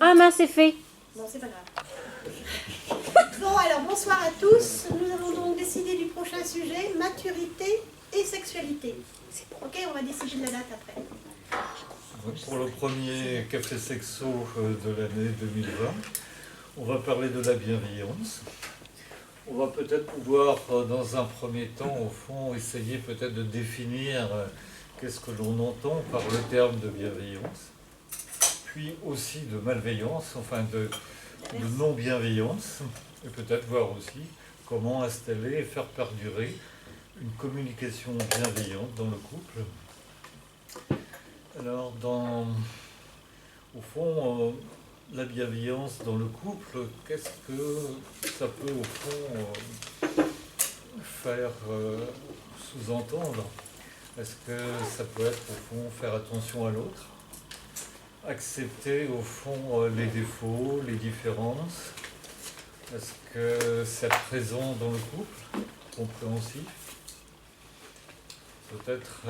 Ah mince, c'est fait. Bon, c'est pas grave. Bon, alors bonsoir à tous. Nous avons donc décidé du prochain sujet, maturité et sexualité. Ok, on va décider de la date après. Pour le premier café sexo de l'année 2020, on va parler de la bienveillance. On va peut-être pouvoir, dans un premier temps, au fond, essayer peut-être de définir qu'est-ce que l'on entend par le terme de bienveillance, puis aussi de malveillance, enfin de non-bienveillance, et peut-être voir aussi comment installer et faire perdurer une communication bienveillante dans le couple. Alors, au fond, la bienveillance dans le couple, qu'est-ce que ça peut au fond faire sous-entendre? Est-ce que ça peut être au fond faire attention à l'autre, accepter au fond les défauts, les différences? Est-ce que c'est présent dans le couple, compréhensif? Peut-être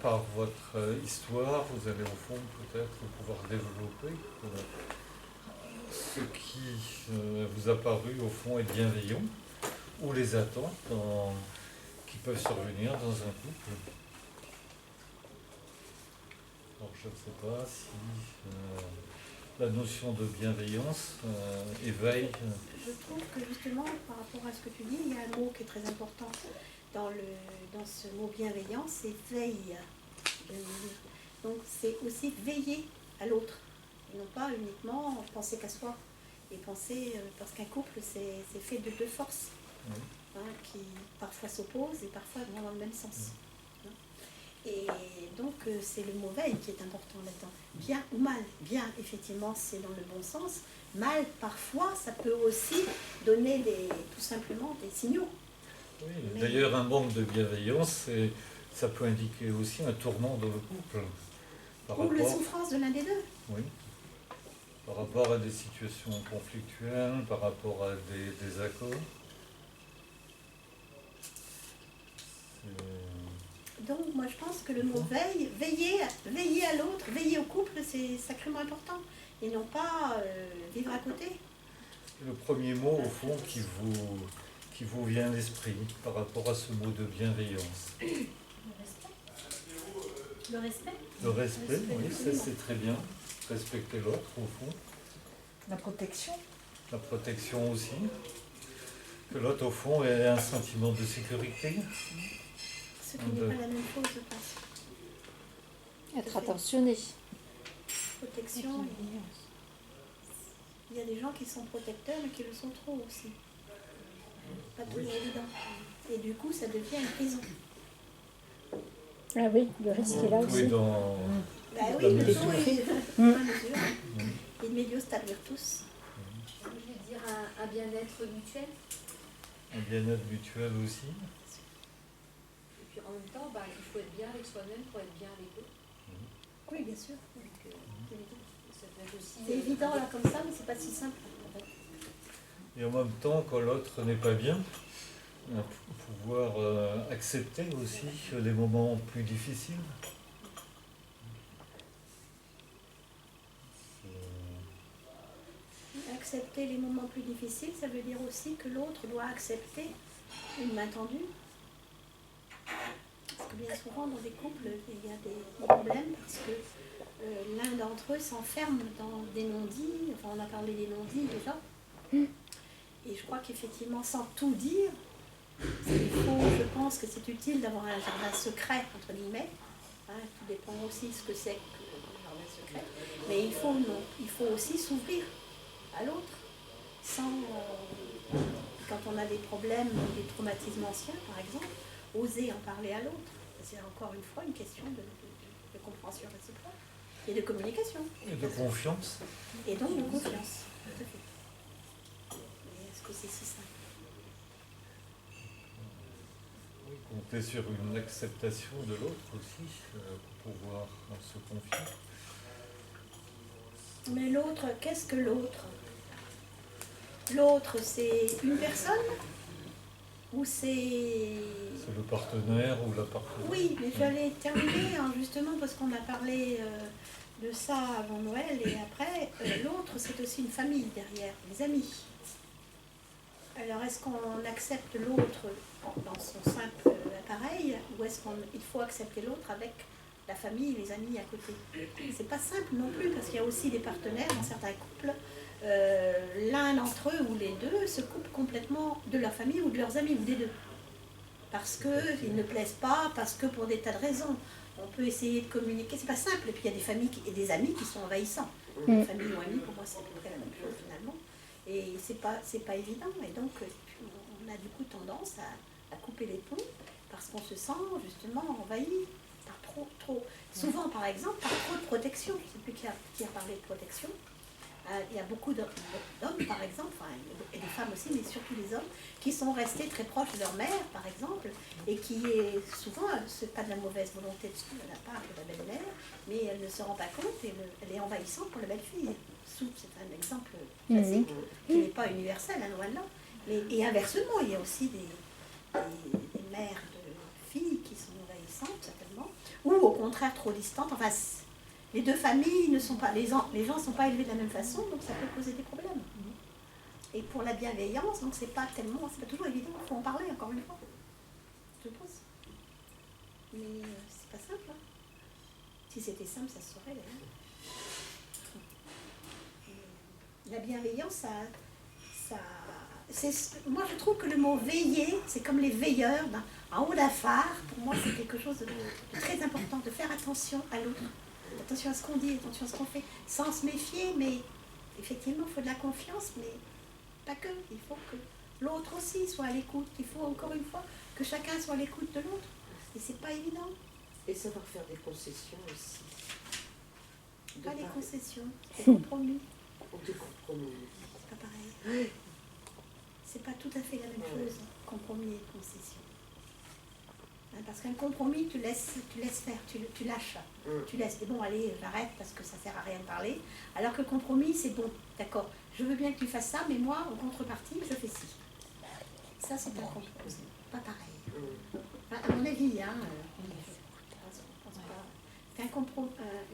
par votre histoire, vous allez au fond peut-être pouvoir développer ce qui vous a paru au fond être bienveillant, ou les attentes qui peuvent survenir dans un couple. Alors je ne sais pas si la notion de bienveillance éveille. Je trouve que justement, par rapport à ce que tu dis, il y a un mot qui est très important dans ce mot bienveillance, c'est veille. Donc c'est aussi veiller à l'autre, et non pas uniquement penser qu'à soi. Et penser, parce qu'un couple c'est fait de deux forces, Oui. Qui parfois s'opposent et parfois vont dans le même sens. Et donc c'est le mot veille qui est important là-dedans. Bien ou mal. Bien, effectivement, c'est dans le bon sens. Mal, parfois, ça peut aussi donner tout simplement des signaux. Oui, d'ailleurs, un manque de bienveillance, ça peut indiquer aussi un tournant dans le couple. Ou la souffrance de l'un des deux. Oui. Par rapport à des situations conflictuelles, par rapport à des désaccords. Donc moi je pense que le mot veille, veiller à l'autre, veiller au couple, c'est sacrément important. Et non pas vivre à côté. Le premier mot, au fond, qui vous vient à l'esprit par rapport à ce mot de bienveillance? Le respect. Le respect, oui, ça c'est très bien. Respecter l'autre, au fond. La protection. La protection aussi. Que l'autre, au fond, ait un sentiment de sécurité. Ce qui n'est pas la même chose, je pense. Être attentionné. Protection. Il y a des gens qui sont protecteurs, mais qui le sont trop aussi. Pas toujours évident. Et du coup, ça devient une prison. Ah oui, le risque est là aussi. Oui, dans Bah oui, la le mesure. taux est dans la mesure. Il medio sta virtus. Je voulais dire un bien-être mutuel. Un bien-être mutuel aussi. Et puis en même temps, il faut être bien avec soi-même pour être bien avec eux. Oui, bien sûr. Donc, ça peut être aussi, C'est évident là comme ça, mais c'est pas si simple. En fait. Et en même temps, quand l'autre n'est pas bien, pouvoir accepter aussi les moments plus difficiles. Accepter les moments plus difficiles, ça veut dire aussi que l'autre doit accepter une main tendue. Parce que bien souvent dans des couples, il y a des problèmes parce que l'un d'entre eux s'enferme dans des non-dits. Enfin, on a parlé des non-dits déjà. Et je crois qu'effectivement, sans tout dire, je pense que c'est utile d'avoir un jardin secret, entre guillemets. Tout dépend aussi de ce que c'est que le jardin secret. Mais il faut aussi s'ouvrir à l'autre, sans, quand on a des problèmes, des traumatismes anciens par exemple, oser en parler à l'autre. C'est encore une fois une question de compréhension réciproque et de communication. Et de confiance. Et donc de confiance, tout à fait. Mais est-ce que c'est si simple? Oui, compter sur une acceptation de l'autre aussi, pour pouvoir se confier. Mais l'autre, qu'est-ce que l'autre? L'autre, c'est une personne? Ou c'est... C'est le partenaire ou la partenaire. Oui, mais j'allais terminer justement parce qu'on a parlé de ça avant Noël, et après, l'autre, c'est aussi une famille derrière, les amis. Alors, est-ce qu'on accepte l'autre dans son simple appareil, ou est-ce qu'il faut accepter l'autre avec la famille, les amis à côté? C'est pas simple non plus, parce qu'il y a aussi des partenaires dans certains couples. L'un d'entre eux ou les deux se coupent complètement de leur famille ou de leurs amis, ou des deux. Parce qu'ils ne plaisent pas, parce que pour des tas de raisons. On peut essayer de communiquer, c'est pas simple. Et puis il y a des familles et des amis qui sont envahissants. Famille ou amis, pour moi, c'est à peu près la même chose finalement. Et c'est pas évident. Et donc, on a du coup tendance à couper les ponts parce qu'on se sent justement envahi par trop. Souvent, par exemple, par trop de protection. Je ne sais plus qui a parlé de protection. Il y a beaucoup d'hommes, par exemple, et des femmes aussi, mais surtout des hommes, qui sont restés très proches de leur mère, par exemple, et qui est souvent, c'est pas de la mauvaise volonté de la part de la belle-mère, mais elle ne se rend pas compte et elle est envahissante pour la belle-fille. C'est un exemple classique, qui n'est pas universel, loin de là. Et inversement, il y a aussi des mères de filles qui sont envahissantes, certainement, ou au contraire trop distantes. Enfin, les deux familles ne sont pas, les gens ne sont pas élevés de la même façon, donc ça peut poser des problèmes. Et pour la bienveillance, donc c'est pas toujours évident, il faut en parler encore une fois, je pense. Mais c'est pas simple. Hein. Si c'était simple, ça se saurait. La bienveillance, moi je trouve que le mot veiller, c'est comme les veilleurs en haut d'un phare. Pour moi, c'est quelque chose de très important, de faire attention à l'autre. Attention à ce qu'on dit, attention à ce qu'on fait, sans se méfier, mais effectivement, il faut de la confiance, mais pas que. Il faut que l'autre aussi soit à l'écoute. Il faut encore une fois que chacun soit à l'écoute de l'autre. Et c'est pas évident. Et savoir faire des concessions aussi. Pas des concessions, des compromis. Des compromis. C'est pas pareil. C'est pas tout à fait la même chose, compromis et concession. Parce qu'un compromis, tu laisses faire, tu lâches. Tu laisses, et bon, allez, j'arrête parce que ça sert à rien de parler. Alors que compromis, c'est bon, d'accord, je veux bien que tu fasses ça, mais moi, en contrepartie, je fais ci. Ça, c'est un compromis, pas pareil. Enfin, à mon avis,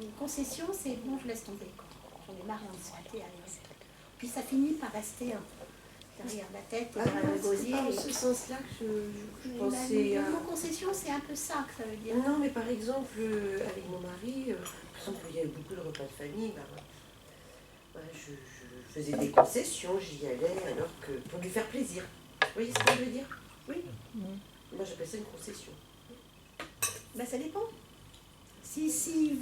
une concession, c'est bon, je laisse tomber. J'en ai marre d'en discuter, allez. Puis ça finit par rester derrière la tête, derrière le gosier. C'est dans ce sens-là que je pensais Le mot concession, c'est un peu ça que ça veut dire. Non, mais par exemple, avec mon mari, par exemple, il y a eu beaucoup de repas de famille, je faisais des concessions, j'y allais, alors que pour lui faire plaisir. Vous voyez ce que je veux dire? Oui. Moi, j'appelle ça une concession. Ça dépend. Si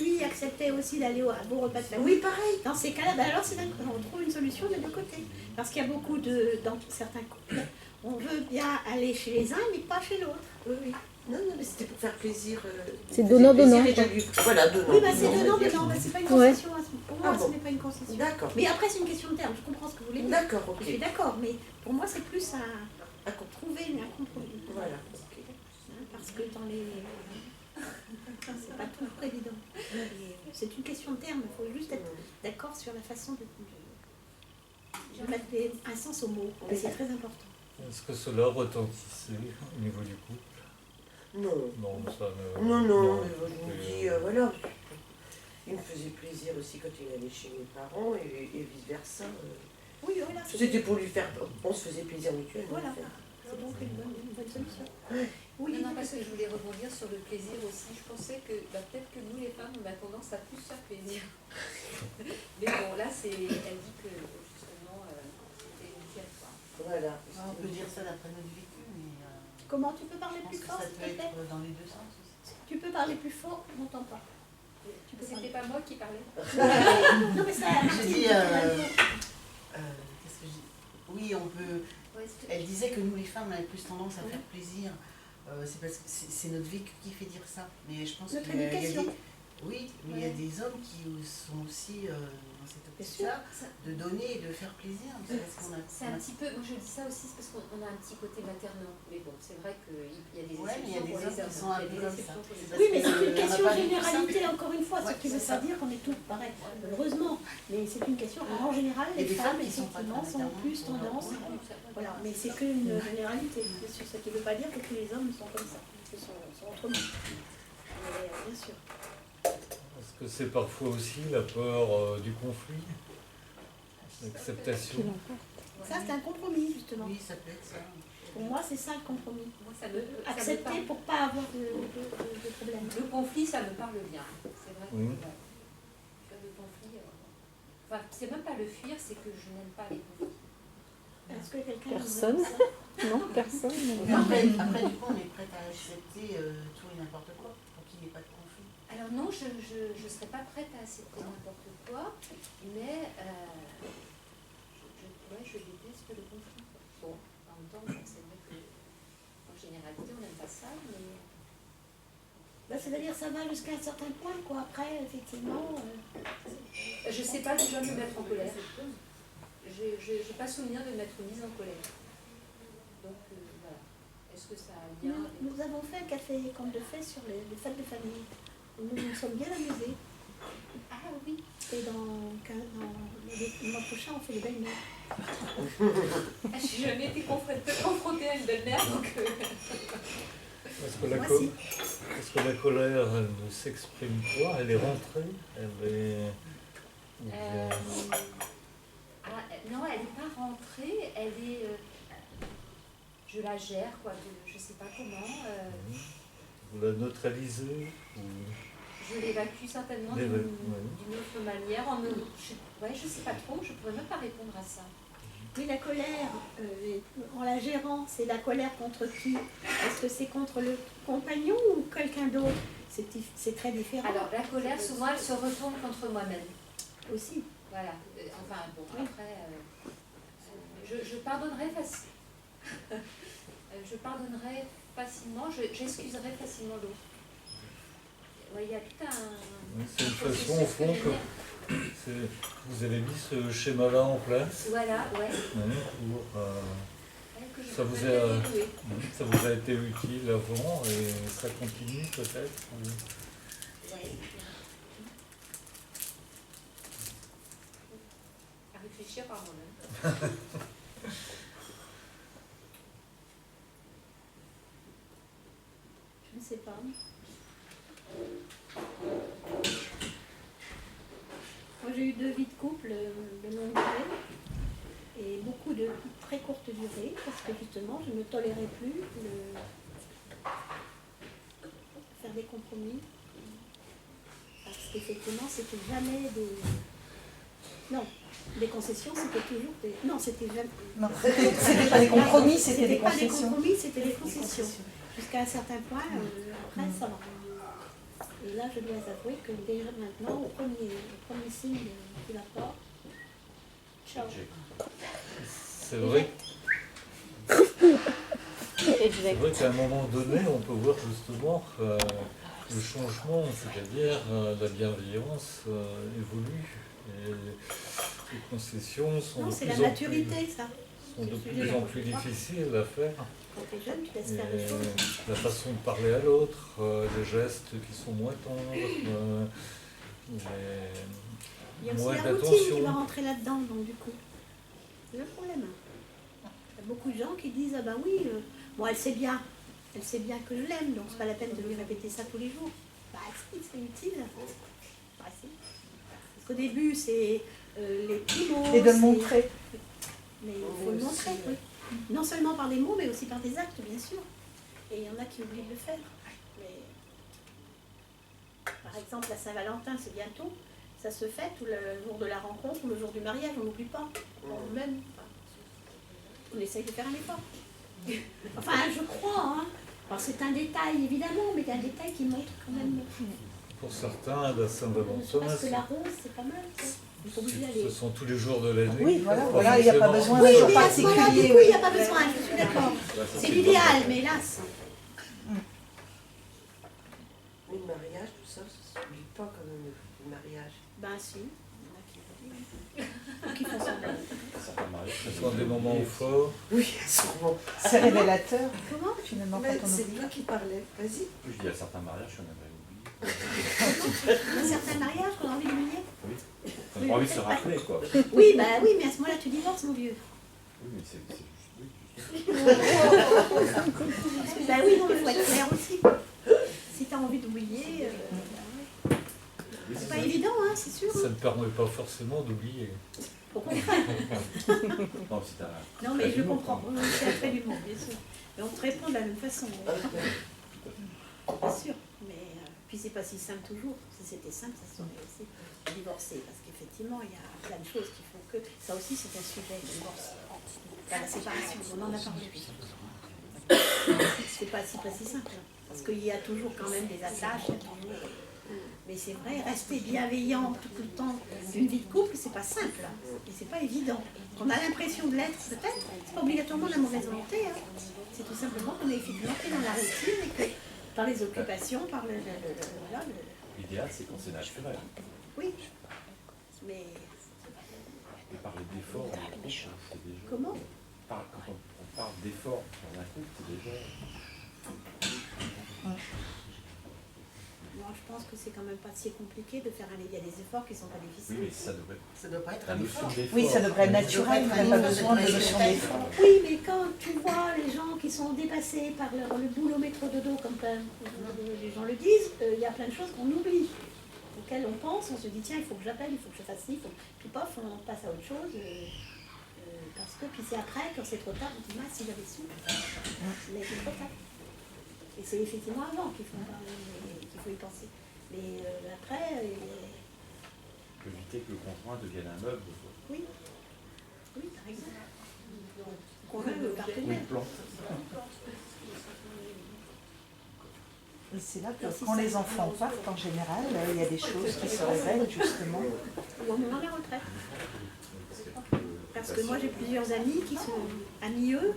lui acceptait aussi d'aller à vos repas de famille, Oui, pareil. dans ces cas-là, alors on trouve une solution des deux côtés. Parce qu'il y a beaucoup dans certains couples, on veut bien aller chez les uns, mais pas chez l'autre. Oui. Non, mais c'était pour faire plaisir. C'est donnant-donnant. Voilà, donnant. Oui, c'est donnant, c'est pas une concession. Pour moi, ce n'est pas une concession. D'accord. Mais après, c'est une question de terme, je comprends ce que vous voulez dire. D'accord, ok. Je suis d'accord, mais pour moi, c'est plus à trouver un compromis. Voilà. Parce que dans les... c'est pas toujours évident. C'est une question de terme, il faut juste être d'accord sur la façon de mettre un sens au mot. Et c'est très important. Est-ce que cela retentissait au niveau du couple? Non. Non, ça ne... Non, mais je me dis, voilà. Il me faisait plaisir aussi quand il allait chez mes parents et vice-versa. Oui, voilà. C'était pour lui faire... On se faisait plaisir mutuellement. Voilà. C'est donc une bonne solution. Oui, Non, parce que je voulais rebondir sur le plaisir aussi. Je pensais que peut-être que nous, les femmes, on a tendance à plus faire plaisir. Mais bon, là, elle dit que justement, c'était une tienne, quoi. Voilà. On peut dire ça d'après notre vécu, mais Comment tu peux je parler pense plus que fort, ça s'il peut te plaît? être dans les deux sens aussi. Tu peux parler plus fort, on n'entend pas. C'était pas moi qui parlais. Non, mais ça... Je dis, qu'est-ce que je dis? Oui, on peut... Elle disait que nous, les femmes, on avait plus tendance à faire plaisir. C'est parce que c'est notre vécu qui fait dire ça. Mais je pense Notre qu'il y a éducation. Oui, mais il y a des hommes qui sont aussi dans cette optique-là, de donner et de faire plaisir. C'est un petit peu, moi je dis ça aussi, c'est parce qu'on a un petit côté maternant. Mais bon, c'est vrai qu'il y a des Ouais, mais il y a des hommes qui sont un peu comme ça. Oui, mais c'est une On n'a question pas de vécu ça. généralité, encore une fois, ce qui ne veut c'est pas ça. dire qu'on est tous pareils, heureusement. Mais c'est une question, en général, Il y a les des femmes, femmes qui sont pas effectivement, sont très plus maternelles. tendance. Voilà, mais c'est qu'une généralité, bien sûr. Ce qui ne veut pas dire que tous les hommes sont comme ça, qu'ils sont autrement. Mais, bien sûr. Est-ce que c'est parfois aussi la peur du conflit, l'acceptation? Qui l'emporte. Ça, c'est un compromis, justement. Oui, ça peut être ça. Pour moi, c'est ça le compromis. Moi, ça me Accepter parle. pour pas avoir de problème. Le conflit, ça me parle bien. C'est vrai que Oui. ouais. Fuir le conflit, enfin, c'est même pas le fuir, c'est que je n'aime pas les conflits. Est-ce que quelqu'un Personne. nous a dit ça? Non, personne. Après, du coup, on est prête à accepter tout et n'importe quoi pour qu'il n'y ait pas de conflit. Alors non, je ne serais pas prête à accepter n'importe quoi, mais je déteste le conflit. Bon, en même temps, c'est vrai qu'en généralité, on n'aime pas ça, mais... Bah, c'est-à-dire ça va jusqu'à un certain point, quoi. Après, effectivement, Je ne sais pas déjà me mettre en colère. Je n'ai pas souvenir de m'être mise en colère. Donc voilà. Est-ce que ça a lien avec... nous avons fait un café conte de fées sur les fêtes de famille. Nous nous sommes bien amusés. Ah oui. Et le mois prochain, on fait les belles-mères. Je n'ai jamais été confrontée à une belle-mère, donc... Est-ce que, Moi, si. est-ce que la colère, elle ne s'exprime pas? Elle est rentrée? Elle est... ou bien- non, elle n'est pas rentrée, elle est... je la gère, quoi, je ne sais pas comment. Vous la neutralisez ou... Je l'évacue certainement L'éva- d'une ouais. autre manière. Je ne sais pas trop, je ne pourrais même pas répondre à ça. Oui, la colère, en la gérant, c'est la colère contre qui? Est-ce que c'est contre le compagnon ou quelqu'un d'autre? C'est très différent. Alors, la colère, souvent, elle se retourne contre moi-même. Aussi. Voilà. Enfin, bon, Oui. après, je pardonnerai facilement. Je pardonnerai facilement, j'excuserai facilement l'autre. Ouais, il y a tout un... Oui, c'est une façon, au fond, que vous avez mis ce schéma-là en place. Voilà, ouais. Pour, Que je ça vous pourrais a- déjouer. ça vous a été utile avant et ça continue peut-être ou- Ouais. À réfléchir par moi-même. Je ne sais pas. Moi, j'ai eu 2 vies de couple de longue durée et beaucoup de très courte durée parce que justement, je ne tolérais plus faire des compromis. Parce qu'effectivement, c'était jamais des... Non, des concessions, c'était toujours des... Non, c'était jamais... Non, c'était pas des compromis, c'était des pas des concessions. compromis, c'était des concessions. Jusqu'à un certain point, après, ça va. Et là, je dois avouer que déjà maintenant, au premier signe qui va pas, ciao. C'est vrai, c'est Exact. vrai qu'à un moment donné, on peut voir justement le changement, c'est-à-dire la bienveillance évolue et les concessions sont Non, de c'est plus la en plus, maturité, ça. sont de plus en plus difficiles à faire. Quand tu es jeune, tu laisses faire des Et choses. la façon de parler à l'autre, les gestes qui sont moins tendres, Il y a aussi moins la routine qui d'attention. va rentrer là-dedans, donc du coup. C'est le problème. Il y a beaucoup de gens qui disent, ah ben oui, bon, elle sait bien que je l'aime, donc c'est pas la peine de lui répéter ça tous les jours. Bah si, c'est utile. Bah si. Parce qu'au début, c'est les petits mots. Et de le c'est- montrer. Mais il faut le montrer, oui. Non seulement par des mots, mais aussi par des actes, bien sûr. Et il y en a qui oublient de le faire. Mais... Par exemple, la Saint-Valentin, c'est bientôt. Ça se fête ou le jour de la rencontre ou le jour du mariage, on n'oublie pas. On même. On essaye de faire un effort. Enfin, je crois. Hein. Alors c'est un détail, évidemment, mais il y a un détail qui montre quand même. Pour certains, la Ne Saint-Valentin, serait-ce que la rose, c'est pas mal. Ça. Il faut obligé d'aller. ce sont tous les jours de l'année. Oui, voilà, Pas voilà, il n'y a pas forcément- besoin d'un jour Oui, mais à ce moment-là, du particulier. coup, il Oui. n'y a pas besoin, je suis d'accord. C'est l'idéal, mais hélas. Mais le mariage, tout ça, ça s'oublie pas quand même, le mariage. Ben si. Il y en a qui font semblant. Ce sont des moments forts. Oui, sûrement. C'est révélateur, Comment finalement, Mais quand on c'est oublie. toi qui parlais, vas-y. Je dis à certains mariages, on avait oublié. Il y a certains mariages qu'on a envie d'oublier. On n'a pas envie de se rappeler, quoi. Oui, bah oui, mais à ce moment-là, tu divorces, mon vieux. Oui, mais c'est juste. Oui, Bah oui, non, il faut être clair aussi. Si tu as envie d'oublier, oui, C'est pas évident, hein, c'est sûr. Ça ne permet pas forcément d'oublier. Au contraire. Non, c'est un. Non, mais je comprends. Oui, c'est un trait d'humour, bien sûr. Mais on te répond de la même façon. Bien sûr. Mais puis c'est pas si simple toujours. Si c'était simple, ça serait aussi divorcer. Parce qu'effectivement, il y a plein de choses qui font que. Ça aussi, c'est un sujet, le divorce. Enfin, la séparation, on en a parlé. C'est pas si simple. Parce qu'il y a toujours quand même des attaches. Il y a toujours... Mais c'est vrai, rester bienveillant tout le temps d'une vie de couple, c'est pas simple. Et c'est pas évident. On a l'impression de l'être, peut-être. C'est pas obligatoirement la mauvaise volonté. Hein. C'est tout simplement qu'on est effectivement pris dans la routine et que par les occupations, par voilà, L'idéal, c'est quand c'est naturel. Oui. Mais Et parler d'effort dans un couple, c'est déjà. comment Quand on parle d'effort dans un couple, c'est déjà. Moi, je pense que c'est quand même pas si compliqué de faire un... Il y a des efforts qui sont pas Oui, difficiles. mais ça devrait. Ça doit pas être La un notion effort. d'effort. Oui, ça devrait être naturel, il n'y a pas besoin de notion d'effort. Oui, mais quand tu vois les gens qui sont dépassés par le boulot métro dodo, comme les gens le disent, il y a plein de choses qu'on oublie, auxquelles on pense, on se dit tiens, il faut que j'appelle, il faut que je fasse ci, puis pof, on passe à autre chose. Parce que puis c'est après, quand c'est trop tard, on dit ah, si j'avais su, mais c'est trop tard. Et c'est effectivement avant qu'il faut y penser. Mais après, Éviter que le conjoint devienne un meuble. oui, par exemple. Qu'on veut le Ou partenaire. une plante. Et c'est là que quand les enfants partent, en général, il y a des choses qui se révèlent, justement. Ou au moment de la retraite. Parce que moi j'ai plusieurs amis qui sont amis eux,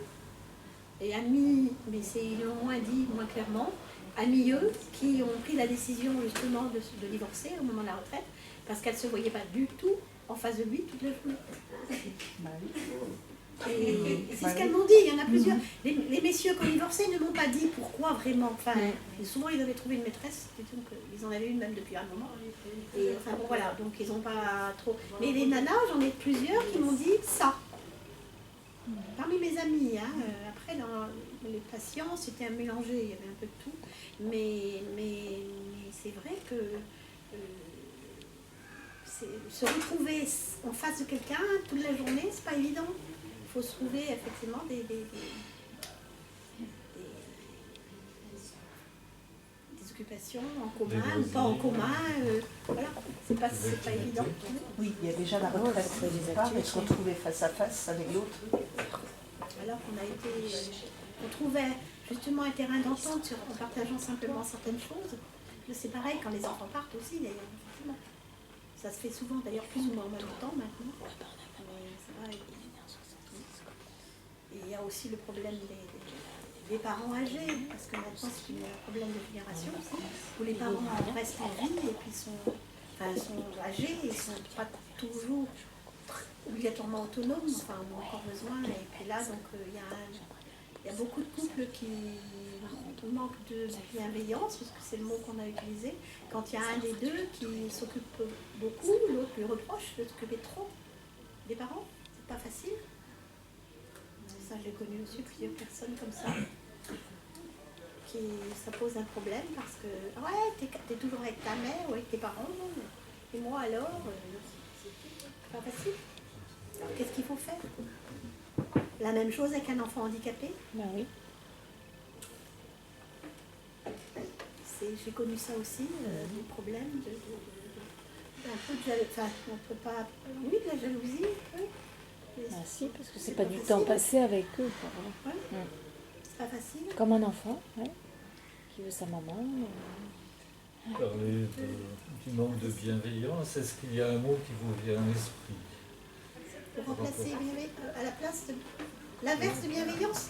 et amis, mais ils l'ont moins dit, moins clairement, amis eux qui ont pris la décision justement de divorcer au moment de la retraite, parce qu'elles ne se voyaient pas du tout en face de lui toute la journée. Bah oui. Et c'est ce qu'elles m'ont dit, il y en a plusieurs. Les messieurs qui ont divorcé ne m'ont pas dit pourquoi vraiment. Enfin, souvent ils avaient trouvé une maîtresse, ils en avaient une même depuis un moment. Et enfin bon voilà, donc ils n'ont pas trop. Mais les nanas, j'en ai plusieurs qui m'ont dit ça. Parmi mes amis, hein, après dans les patients, c'était un mélangé, il y avait un peu de tout. Mais c'est vrai que se retrouver en face de quelqu'un toute la journée, c'est pas évident. Il faut se trouver effectivement des occupations en commun ou pas en commun. Voilà, c'est pas évident. Oui, il y a déjà la retraite d'une part, et se retrouver face à face avec l'autre. Alors qu'on a été, on trouvait justement un terrain d'entente en partageant simplement certaines choses. C'est pareil quand les enfants partent aussi d'ailleurs. Effectivement. Ça se fait souvent d'ailleurs plus ou moins en même temps maintenant. Mais c'est vrai. Et il y a aussi le problème des parents âgés, parce que maintenant c'est un problème de génération aussi, où les parents restent en vie et puis sont âgés et ne sont pas toujours obligatoirement autonomes, enfin on a encore besoin. Et puis là, donc il y a beaucoup de couples qui manquent de bienveillance, parce que c'est le mot qu'on a utilisé. Quand il y a un des deux qui s'occupe beaucoup, l'autre lui reproche de s'occuper trop des parents, c'est pas facile. Ça, j'ai connu aussi plusieurs personnes comme ça, ça pose un problème parce que ouais, t'es toujours avec ta mère ou avec tes parents, et moi alors, c'est pas facile. Alors qu'est-ce qu'il faut faire? La même chose avec un enfant handicapé? Ben oui. J'ai connu ça aussi, des problèmes un peu de jalousie, enfin on peut pas, oui, de la jalousie, oui. Ah si, parce que c'est pas du temps passé avec eux. Quoi. Ouais. C'est pas facile. Comme un enfant, ouais, qui veut sa maman. Parler du manque de bienveillance, est-ce qu'il y a un mot qui vous vient à l'esprit? Pour remplacer à la place de l'inverse de bienveillance?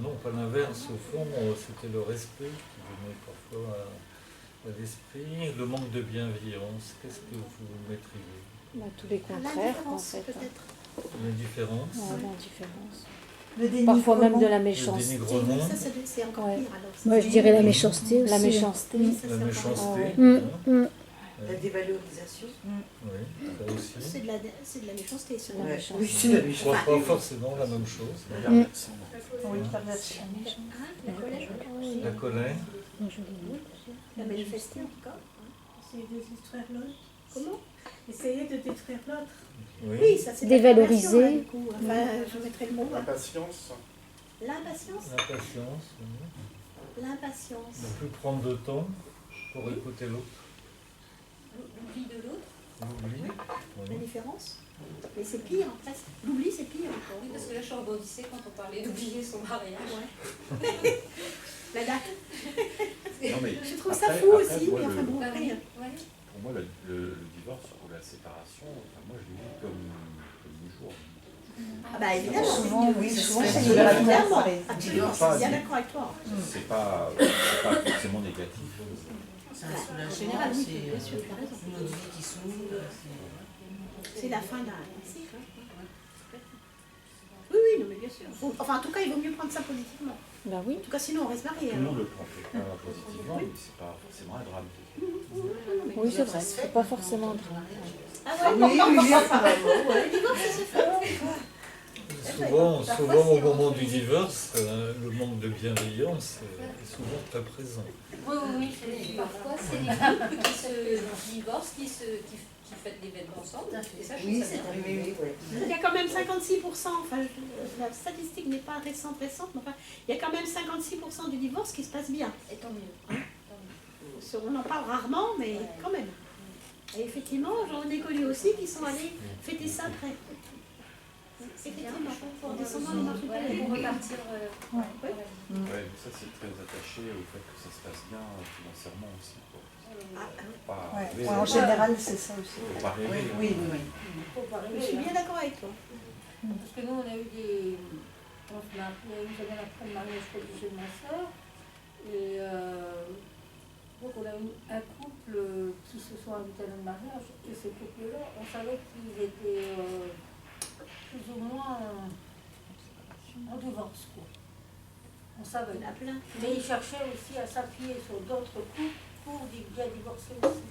Non, pas l'inverse. Au fond, c'était le respect qui venait parfois à l'esprit. Le manque de bienveillance, qu'est-ce que vous mettriez? Bah, tous les contraires, en L'indifférence, fait. peut-être. L'indifférence. Ouais, l'indifférence. Le dénigrement. Parfois même de la Le méchanceté. dénigrement. Ça, c'est encore Ouais. pire alors. Moi, je dirais la méchanceté aussi. La méchanceté. Oui, ça, La c'est méchanceté. encore- Hein. La dévalorisation. Oui, ça aussi. C'est de la méchanceté, ça. La Ouais. méchanceté. Oui, c'est la Je méchante. crois pas forcément la même chose. Oui, perversion. La colère. La colère. La manifester en tout cas. Essayer de détruire l'autre. Comment? Essayer de détruire l'autre. Oui, ça c'est Dévaloriser. la conversion, là, du coup. Enfin, je mettrai le mot. Là. L'impatience. L'impatience. L'impatience. L'impatience. Ne plus prendre de temps pour écouter l'autre. L'oubli de l'autre. L'oubli. La différence. Mais c'est pire, presque. L'oubli, c'est pire encore. Oui, parce que là, je rebondissais quand on parlait d'oublier son mariage. Ouais. La date. Non, mais Je trouve après- ça fou après, aussi, moi, mais enfin bon, Bah après. oui, ouais. Pour moi, le divorce ou la séparation, enfin, moi, je l'ai vu comme le jour. Ah bah évidemment. Souvent, oui, souvent c'est Oui, de la évidemment. pareil. Absolument, Pas je suis bien du- d'accord avec toi. C'est pas forcément négatif. C'est un soulagement, En général, oui, c'est bien sûr, tu as raison. une autre vie qui s'ouvre. C'est la fin d'un cycle. Oui, oui, non, mais bien sûr. Enfin, en tout cas, il vaut mieux prendre ça positivement. Bah oui. En tout cas, sinon, on reste marié. Tout le monde le prend peut-être pas positivement, mais c'est pas forcément un drame. Oui, c'est vrai. C'est pas forcément. Ah Ah ouais, oui, oui, apparemment, ouais. le divorce, ça se fait. Souvent au moment du divorce, le manque de bienveillance est souvent très présent. Oui, oui, c'est Parfois, c'est les couples qui se divorcent, qui fêtent l'événement ensemble. Et ça, je trouve Oui, ça c'est bien. oui, oui. Il y a quand même 56%, enfin, la statistique n'est pas récente, mais enfin, il y a quand même 56% du divorce qui se passe bien. Et tant mieux. Tant mieux. On en parle rarement, mais quand même. Et effectivement, j'en ai connu aussi qui sont allés fêter ça après. Effectivement, en descendant les marches de Ouais, Palais. pour repartir. Ouais. Ouais, ça c'est très attaché au fait que ça se passe bien financièrement aussi. Quoi. Pas Ouais. rêver, Ouais, en général, c'est ça aussi. faut pas rêver. Oui, oui, oui. faut pas Je rêver, suis hein. bien d'accord avec toi. Parce que nous, on a eu des. On se mariait une semaine après le mariage protégé de ma soeur. Et donc, on a eu un couple qui se sont invités à notre mariage. Et ce couple-là, on savait qu'ils étaient plus ou moins en divorce, quoi. On savait. Il y en a plein. Mais ils cherchaient aussi à s'appuyer sur d'autres couples pour bien divorcer aussi.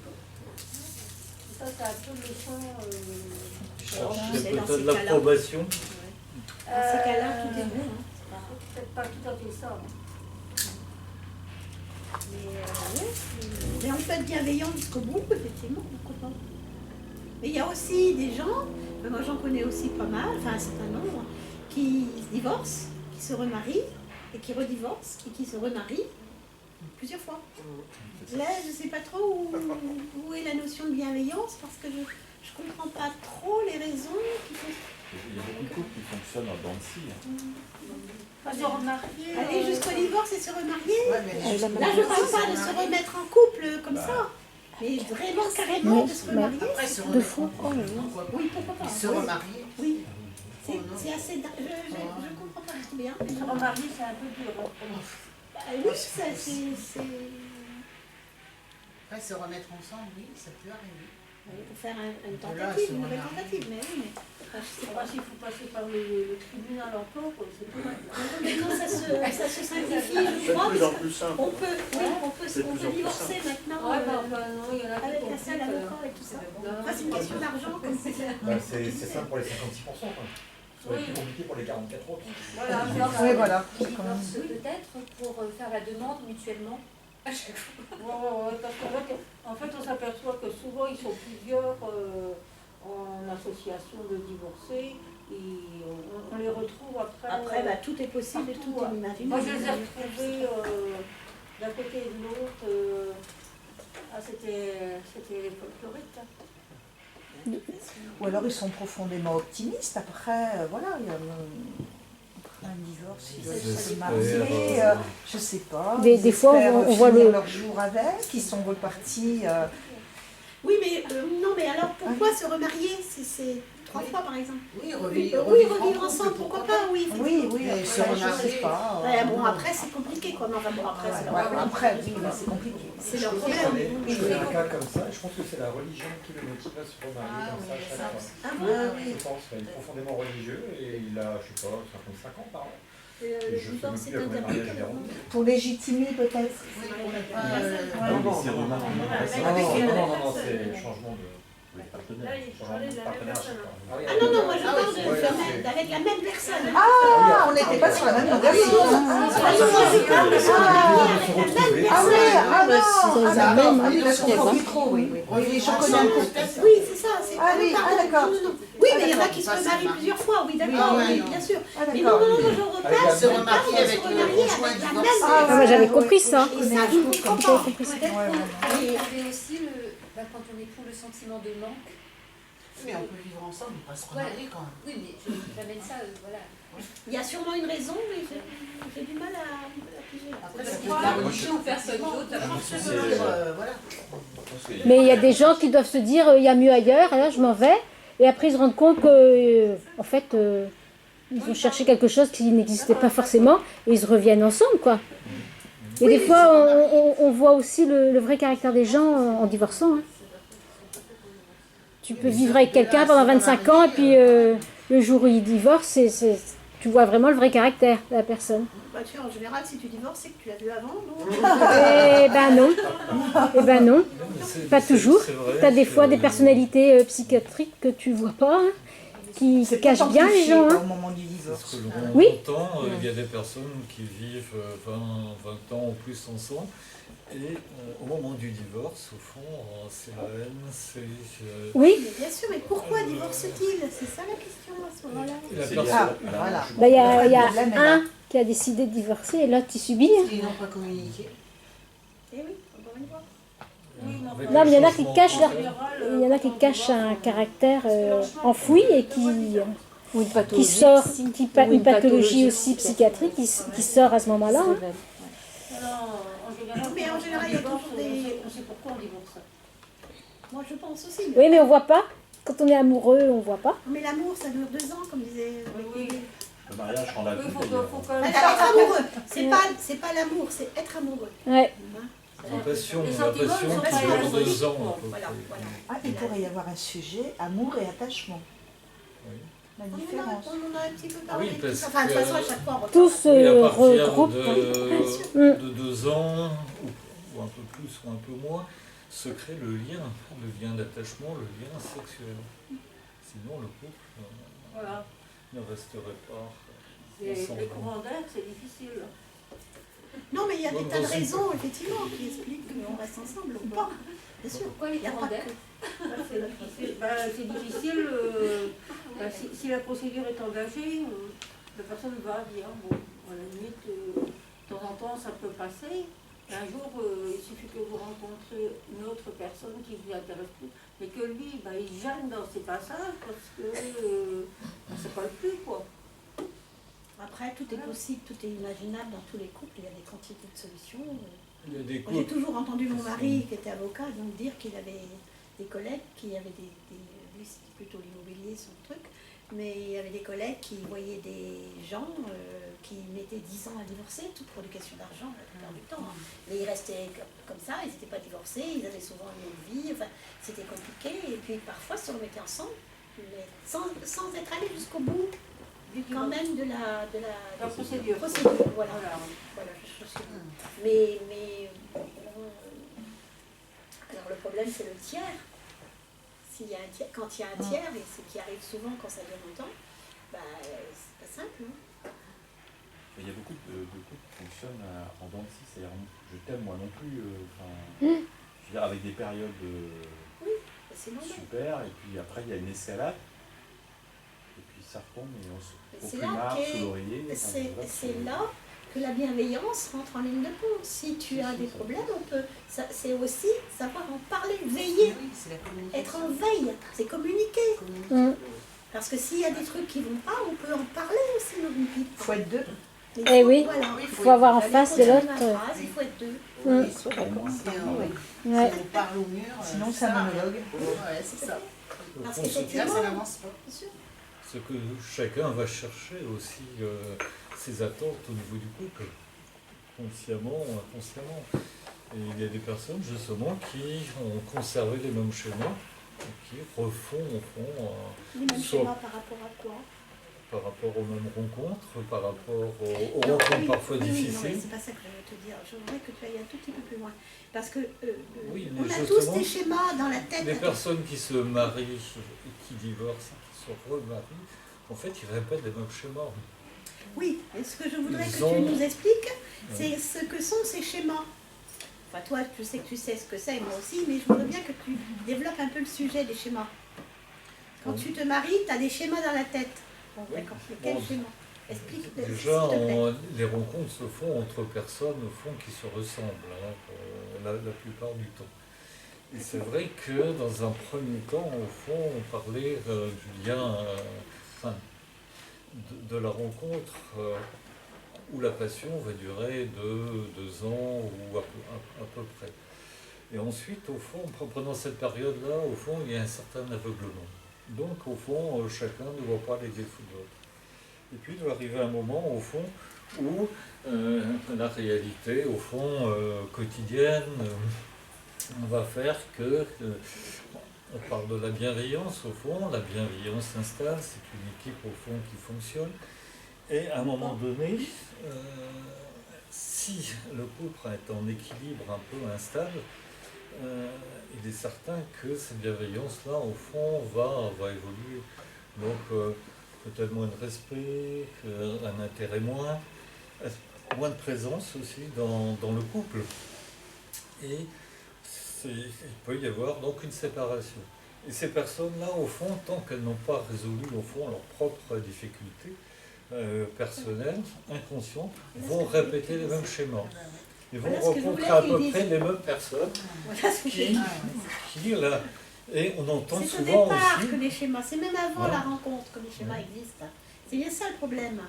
Et ça, c'est un peu méchant. Chercher c'est dans peut-être ces l'approbation. Dans ces cas-là, tout est bon. Hein. Peut-être pas tout à fait ça. Mais on peut être bienveillant jusqu'au bout, effectivement. pourquoi pas. Mais il y a aussi des gens, moi j'en connais aussi pas mal, enfin un certain nombre, qui divorcent, qui se remarient, et qui redivorcent, et qui se remarient plusieurs fois. Là, je ne sais pas trop où est la notion de bienveillance, parce que je ne comprends pas trop les raisons qui font. Il y a beaucoup de couples qui fonctionnent en dents de scie. Pas se remarier. Aller jusqu'au divorce et se remarier. Ouais, mais Ah, les la choses- Là, je ne parle pas de se remettre en couple comme ça, mais vraiment carrément de se remarier. Après, se Deux remettre fois. en couple, Oh, pourquoi pas. Oui, pourquoi pas. Et se remarier. Oui, Oh, non. c'est assez. Je comprends pas du tout bien. mais Se non. remarier, c'est un peu dur. Hein. Bah oui, c'est. Après, se remettre ensemble, oui, ça peut arriver. Pour faire une Là, tentative, se une nouvelle remarier. tentative, mais oui, mais. Enfin, je sais Enfin, pas. s'il faut passer par le tribunal encore, c'est pas mal. Maintenant, ça se simplifie, je C'est crois. de plus en parce plus simple. qu'on peut, oui, on peut C'est de plus en plus divorcer maintenant Ouais, bah, enfin, non, il y en a qui avec un compliquent, seul avocat et tout ça. Non, Enfin, c'est une question d'argent, comme c'est ça. C'est simple pour les 56%. Quoi. Ça va être plus compliqué pour les 44 autres. Voilà, Oui, voilà. Ils divorcent peut-être pour faire la demande mutuellement à chaque fois. Ouais, parce qu'en fait, on s'aperçoit que souvent, ils sont plusieurs en association de divorcés et on les retrouve après. Après, bah, tout est possible et tout Partout, est imaginable. Moi, je les ai retrouvés d'un côté et de l'autre. C'était folklorique. Hein. Ou alors ils sont profondément optimistes. Après, voilà, il y a après un divorce, ils veulent se marier, je sais pas. Des ils fois, espèrent on voit finir le- leur jour avec, ils sont repartis. Oui, mais non, mais alors pourquoi se remarier? C'est 3 fois par exemple. Oui, Oui, revivre revivre ensemble, pourquoi pas, oui. Oui, oui, Et après, se je remarier. sais pas. Ouais, bon, après, c'est compliqué, quoi. Mais enfin, bon, après, c'est leur Ouais, problème. après, oui, mais c'est compliqué. C'est leur Je problème. connais un cas comme ça, et je pense que c'est la religion qui le motive à se remarier comme ça à chaque fois. Ah bon? Je pense qu'il est profondément religieux et il a, je sais pas, 55 ans par an. Et je Le sais divorce même c'est plus à combien de interdit. mariages il est rendu. Pour légitimer peut-être. Oui, on n'est pas. Non, mais c'est remarquable. Non, c'est le changement de... Les Là, partenaires. il parlait de la même personne. Ah non, non, moi je parle avec la même personne. Ah, on n'était pas sur la même longueur d'onde. Moi je parle de se marier avec la même Ah oui, personne. ah non, C'est la ah même, d'accord, hein. oui, je comprends plus trop, oui. Oui, je connais un peu. Oui, c'est ça. c'est Ah oui, pas- ah d'accord. non, non. Oui, Ah, mais il y en a d'accord. qui se Ça, c'est remarient marrant. plusieurs fois, oui, d'accord, Oui, oui, oui, bien sûr. Ah Mais d'accord. non, non, non, je repasse. Se remarier avec se le remarier conjoint avec la divorcé. même Ah, personne. moi, j'avais oui, compris oui. ça. Et ça, je ne comprends pas. Peut-être Ouais, ouais. qu'on avait aussi, quand on éprouve le sentiment de manque. Mais on peut vivre ensemble et pas se remarier quand même. Oui, mais j'amène ça, voilà. Il y a sûrement une raison, mais j'ai du mal à piger. Après, Parce ça que peut voilà, être moi, je suis personne d'autre. alors. voilà. Mais il y a des gens qui doivent se dire il y a mieux ailleurs, alors je m'en vais. Et après ils se rendent compte que, en fait, ils ont cherché quelque chose qui n'existait pas forcément et ils se reviennent ensemble, quoi. Et des fois, on voit aussi le vrai caractère des gens en divorçant. Hein. Tu peux vivre avec quelqu'un pendant 25 ans et puis le jour où il divorce, tu vois vraiment le vrai caractère de la personne. Bah, tu sais, en général, si tu divorces, c'est que tu l'as vu avant, non? Eh ben non. Eh ben non. Pas toujours. Tu as des fois des personnalités psychiatriques que tu vois pas, hein, qui C'est cachent pas bien les gens. au Hein. moment du Parce divorce. que Oui. longtemps, il y a des personnes qui vivent 20 ans ou plus ensemble. Et au moment du divorce, au fond, c'est la haine, c'est Oui. Mais bien sûr, mais pourquoi divorce-t-il? C'est ça la question à ce moment-là. la C'est personne. lié Ah, voilà. Ben, il y a Le problème est là. un qui a décidé de divorcer et l'autre qui subit. Hein. Ils n'ont pas communiqué. Eh oui, encore une fois. Avec Non, mais il y en a qui le cachent changement il y en a qui cachent un caractère enfoui et ou une Oh, qui sort, une pathologie aussi psychiatrique qui sort à ce moment-là. Hein. Alors, Mais en général, il y a toujours des- On sait pourquoi on divorce. Moi, je pense aussi. Oui, mais on voit pas. Quand on est amoureux, on voit pas. Mais l'amour, ça dure 2 ans, comme disait. Oui. Le mariage rend la vie. Faut quand même. Être amoureux, c'est pas l'amour, c'est être amoureux. Ouais. Hein. La passion, Les la sentiments passion ne sont qui pas dure élastiques, 2 ans. quoi. à peu Voilà, près. voilà. Ah, il pourrait y avoir un sujet, amour et attachement. Oui. La On différence. en a un petit peu parlé. Oui, parce Enfin, de toute façon, à que- chaque fois, on reparle. Tout se Oui, à partir regroupe. de 2 ans, ou un peu plus ou un peu moins, se crée le lien d'attachement, le lien sexuel. Sinon, le couple Voilà. ne resterait pas Et ensemble. les courants d'air, c'est difficile. Non, mais il y a des Donc, tas de dans une- raisons, effectivement, qui expliquent qu'on reste ensemble ou pas. Bien sûr. Pourquoi les Il y a courants pas d'air que- C'est difficile. Si la procédure est engagée, la personne va dire bon, à la limite, de temps en temps, ça peut passer. Un jour, il suffit que vous rencontrez une autre personne qui vous intéresse plus, mais que lui, il gêne dans ses passages parce que ça colle plus, quoi. Après, tout est possible, tout est imaginable dans tous les couples. Il y a des quantités de solutions. Il y a des Moi, j'ai couples. toujours entendu mon mari, qui était avocat, donc dire qu'il avait des collègues qui avaient lui, c'était plutôt l'immobilier, son truc, mais il y avait des collègues qui voyaient des gens qui mettaient 10 ans à divorcer, tout pour des questions d'argent la plupart du temps. Hein. Mais ils restaient comme ça, ils n'étaient pas divorcés, ils avaient souvent une autre vie, enfin, c'était compliqué, et puis parfois se remettaient ensemble, mais sans être allés jusqu'au bout quand même de la procédure. Voilà. Voilà, je sais. Mais alors le problème c'est le tiers. S'il y a un tiers, quand il y a un tiers, et ce qui arrive souvent quand ça dure longtemps, c'est pas simple. Hein. Il y a beaucoup de couples qui fonctionnent en dents de scie, c'est-à-dire je t'aime moi non plus, je veux dire avec des périodes C'est normal. super, et puis après il y a une escalade, et puis ça retombe et on se au C'est plumard, là, sous l'oreiller. c'est là que la bienveillance rentre en ligne de compte. Si tu as des problèmes, c'est aussi savoir en parler, veiller, Oui, c'est la communication. être en veille, c'est communiquer. Mm. Parce que s'il y a des trucs qui vont pas, on peut en parler aussi dans une vie. Il faut être deux. Mais Eh oui. voilà. Il faut avoir en face de l'autre. Il faut être deux. Mm. Oui, soit d'accord. Si Ouais. on parle au mur, Sinon, c'est un monologue. Ouais, c'est ça. Parce Au fond, Là, qu'effectivement, ça n'avance pas. bien sûr. ce que chacun va chercher aussi ses attentes au niveau du couple, consciemment ou inconsciemment. Et il y a des personnes justement qui ont conservé les mêmes schémas et qui refont au fond Les mêmes soit schémas par rapport à quoi? par rapport aux mêmes rencontres, par rapport aux rencontres parfois difficiles. C'est pas ça que je veux te dire. Je voudrais que tu ailles un tout petit peu plus loin. Parce que Oui, on mais a tous justement, des schémas dans la tête. les personnes qui se marient, qui divorcent, qui se remarient, en fait, ils répètent les mêmes schémas. Oui, et ce que je voudrais Ils que ont- tu nous expliques, c'est ce que sont ces schémas. Enfin, toi, je sais que tu sais ce que c'est, moi aussi, mais je voudrais bien que tu développes un peu le sujet des schémas. Quand tu te maries, tu as des schémas dans la tête. Bon, Oui. d'accord. Mais quel Bon, schéma Explique, Déjà, s'il te plaît. les rencontres se font entre personnes au fond qui se ressemblent, hein, la plupart du temps. Et c'est vrai que dans un premier temps, au fond, on parlait du lien, enfin, de la rencontre où la passion va durer de 2 ans ou à peu près. Et ensuite, au fond, pendant cette période-là, au fond, il y a un certain aveuglement. Donc, au fond, chacun ne voit pas les défauts de l'autre. Et puis, il doit arriver un moment, au fond, où la réalité, au fond, quotidienne, va faire que, on parle de la bienveillance, au fond, la bienveillance s'installe, c'est une équipe, au fond, qui fonctionne. Et à un moment donné, si le couple est en équilibre un peu instable, il est certain que cette bienveillance-là, au fond, va évoluer. Donc, peut-être moins de respect, un intérêt moins de présence aussi dans le couple. Et il peut y avoir donc une séparation. Et ces personnes-là, au fond, tant qu'elles n'ont pas résolu, au fond, leurs propres difficultés personnelles, inconscientes, vont répéter les mêmes schémas. Ils vont rencontrer à peu près les mêmes personnes qui là, et on entend C'est au souvent départ aussi... que les schémas, c'est même avant Ouais. la rencontre que les schémas existent. C'est bien ça le problème.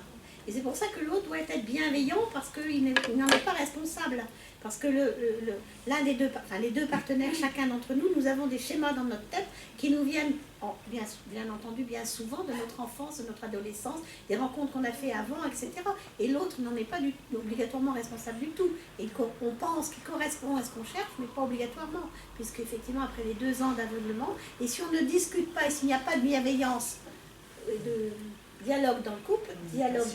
Et c'est pour ça que l'autre doit être bienveillant parce qu'il n'en est pas responsable. Parce que l'un des deux, enfin les deux partenaires, chacun d'entre nous, nous avons des schémas dans notre tête qui nous viennent, bien entendu, bien souvent de notre enfance, de notre adolescence, des rencontres qu'on a fait avant, etc. Et l'autre n'en est pas obligatoirement responsable du tout. Et qu'on pense qu'il correspond à ce qu'on cherche, mais pas obligatoirement. Puisque effectivement, après les 2 ans d'aveuglement, et si on ne discute pas, et s'il n'y a pas de bienveillance, de dialogue dans le couple, dialogue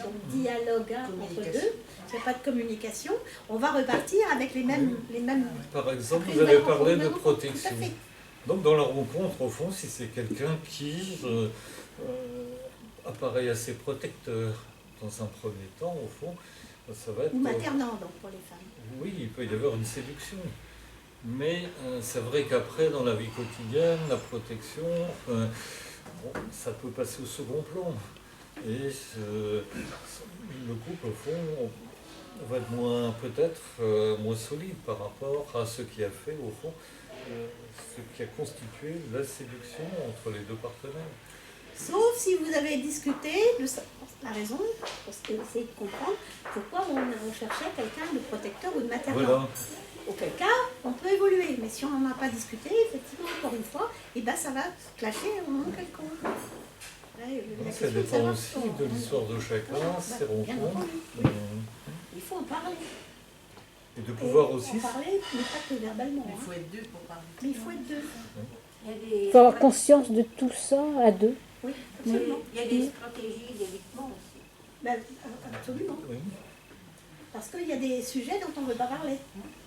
entre deux, s'il n'y a pas de communication, on va repartir avec les mêmes... Par exemple, après vous une avez rencontre, parlé une de rencontre, protection. tout à fait. Donc dans la rencontre, au fond, si c'est quelqu'un qui apparaît assez protecteur dans un premier temps, au fond, ça va être... Ou maternant, donc, pour les femmes. Oui, il peut y avoir une séduction. Mais c'est vrai qu'après, dans la vie quotidienne, la protection, bon, ça peut passer au second plan. Et le couple, au fond, va être peut-être moins solide par rapport à ce qui a fait, au fond, ce qui a constitué la séduction entre les deux partenaires. Sauf si vous avez discuté de la raison, parce que essayer de comprendre pourquoi on cherchait quelqu'un de protecteur ou de maternant. Voilà. Auquel cas, on peut évoluer. Mais si on n'en a pas discuté, effectivement, encore une fois, et ben ça va clasher à un moment quelconque. Ouais, la Ça question de dépend savoir aussi si on- de l'histoire de chacun, ses bien rencontres. entendu, oui. Il faut en parler. Et de pouvoir Et aussi... en parler, mais pas que verbalement. Il faut hein. être 2 pour parler. Mais il faut être 2. Il y a des, Il faut avoir conscience de tout ça à 2. Oui, il absolument. y a des stratégies d'évitement aussi. Ben, absolument. Oui. Parce qu'il y a des sujets dont on ne veut pas parler.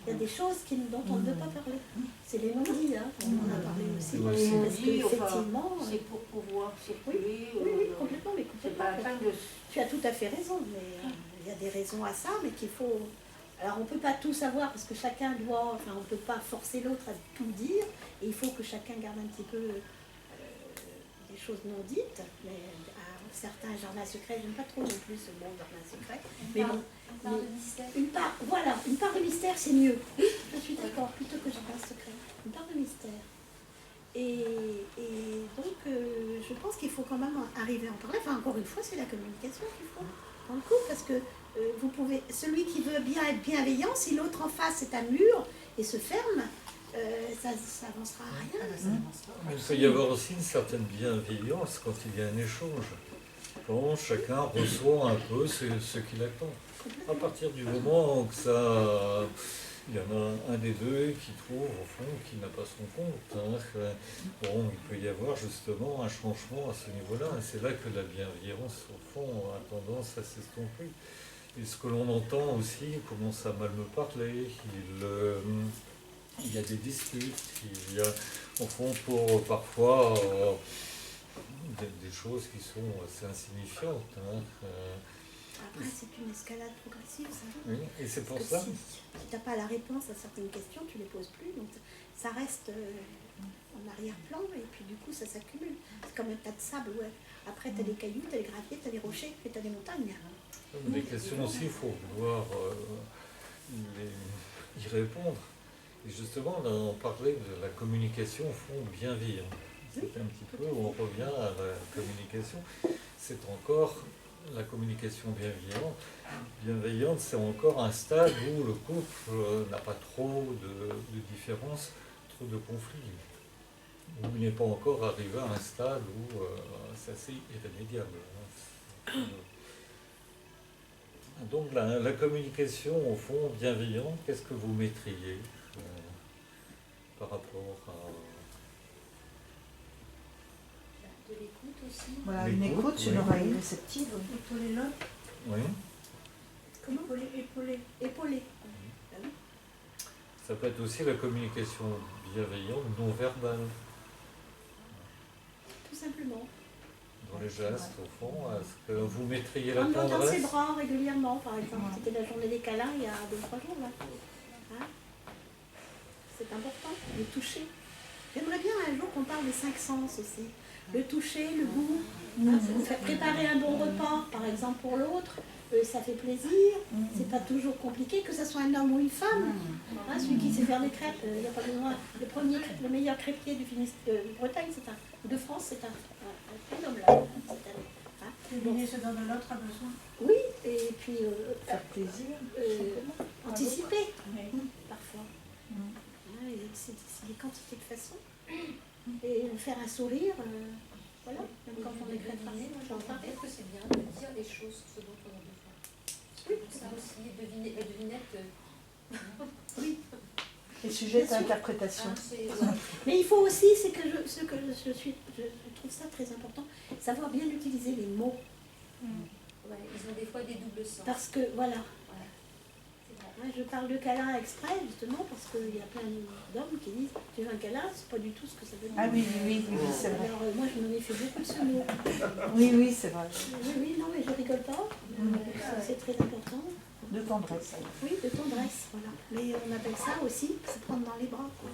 Il y a des choses dont on ne veut pas parler. C'est les non-dits, hein, dont on a parlé aussi. Oui. Parce qu'effectivement, C'est pour pouvoir circuler. oui, complètement, mais C'est complètement. pas la peine de... Tu as tout à fait raison, mais il y a des raisons à ça, mais qu'il faut... Alors on ne peut pas tout savoir parce que chacun doit... Enfin, on ne peut pas forcer l'autre à tout dire, et il faut que chacun garde un petit peu des choses non dites. Mais à certains jardins secrets, j'aime pas trop non plus ce mot jardin secret. Mais bon, une part, voilà, une part de mystère, c'est mieux. Oui, je suis d'accord, plutôt que jardin secret. Une part de mystère. Et donc, je pense qu'il faut quand même arriver à en parler. Enfin, encore une fois, c'est la communication qu'il faut dans le couple, parce que vous pouvez, celui qui veut bien être bienveillant, si l'autre en face est un mur et se ferme, ça avancera à rien. Mais il peut y avoir aussi une certaine bienveillance quand il y a un échange. Quand chacun reçoit un peu ce qu'il attend. À partir du moment où il y en a un des deux qui trouve, au fond, qu'il n'a pas son compte. Bon, il peut y avoir justement un changement à ce niveau-là. Et c'est là que la bienveillance, au fond, a tendance à s'estomper. Et ce que l'on entend aussi commence à mal me parler. Il y a des disputes, il y a, au fond, pour parfois des choses qui sont assez insignifiantes. Après, c'est une escalade progressive, ça. Oui, et c'est pour Parce ça. que si tu n'as pas la réponse à certaines questions, tu ne les poses plus. Donc ça reste en arrière-plan et puis du coup, ça s'accumule. C'est comme un tas de sable. Ouais. Après, tu as des cailloux, tu as des graviers, tu as des rochers et tu as des montagnes. Les questions aussi, il faut pouvoir y répondre. Et justement, là, on parlait de la communication au fond bienveillante. C'est un petit peu où on revient à la communication. C'est encore la communication bienveillante, c'est encore un stade où le couple n'a pas trop de différences, trop de conflits. Où il n'est pas encore arrivé à un stade où c'est assez irrémédiable. Donc la communication, au fond, bienveillante, qu'est-ce que vous mettriez par rapport à... De l'écoute aussi. Voilà, une écoute, une oreille réceptive. Épauler l'autre. Oui. Comment Épauler. Ah oui. Ça peut être aussi la communication bienveillante, non verbale. Tout simplement. Dans les gestes, au fond, est-ce que vous mettriez la Prendre l'autre dans ses tendresse? bras régulièrement, par exemple. C'était la journée des câlins il y a 2-3 jours, là. Hein, c'est important, le toucher. J'aimerais bien un jour qu'on parle des 5 sens aussi. Le toucher, le goût, faire préparer un bon repas, par exemple, pour l'autre, ça fait plaisir. C'est pas toujours compliqué, que ce soit un homme ou une femme. Hein, celui qui sait faire des crêpes, il n'y a pas besoin. Le meilleur crêpier de Bretagne, de France, c'est un homme là. Deviner ce dont l'autre a besoin. Oui, et puis Faire plaisir. anticiper, Oui. parfois. C'est des quantités de façons. Et faire un sourire, voilà, même quand on est Deviner, moi j'entends peut-être que c'est bien de dire les choses, ce dont on a besoin. Oui, Ça aussi, deviner, les devinettes. oui. Les sujets Bien sûr. d'interprétation. Mais il faut aussi, c'est que je trouve ça très important, savoir bien utiliser les mots. Ouais, ils ont des fois des doubles sens. Parce que, voilà, C'est vrai. moi, je parle de câlin exprès, justement, parce qu'il y a plein d'hommes qui disent tu veux un câlin, c'est pas du tout ce que ça veut dire. Ah oui, c'est vrai. Alors, moi, je m'en ai fait beaucoup de ce mot. Oui, c'est vrai. Oui, non, mais je rigole pas. C'est très important. De tendresse. Oui, de tendresse, voilà. Mais on appelle ça aussi se prendre dans les bras, quoi.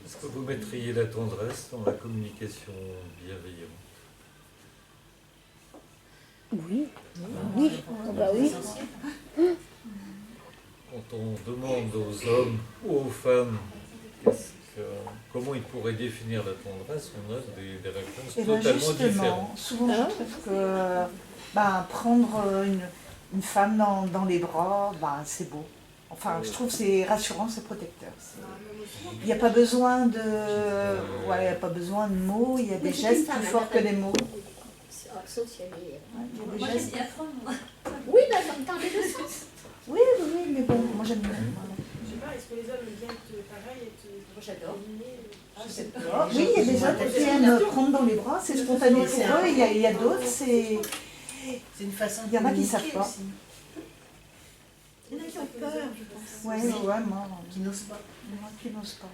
Est-ce que vous mettriez la tendresse dans la communication bienveillante? Oui, oui, bah oui. Quand on demande aux hommes ou aux femmes comment ils pourraient définir la tendresse, on a des réponses Et bien totalement justement, différentes. souvent je trouve que prendre une femme dans les bras, c'est beau. Enfin, je trouve que c'est rassurant, c'est protecteur. Il n'y a pas besoin de, il y a pas besoin de mots, il y a des gestes plus forts que les mots. Sauf si elle est... Il y a des Moi gestes- j'aime bien prendre, moi. Oui, dans les deux sens. Oui, mais bon, moi j'aime bien. Je sais pas, est-ce que les hommes viennent pareil et Moi j'adore. Oui, il y a des hommes qui aiment prendre dans les bras, c'est spontané pour eux, il y a d'autres, c'est une façon il y en a qui ne savent pas. aussi. Il y en a qui ont peur, je pense. Ouais, moi, Qui n'osent pas. qui n'osent pas,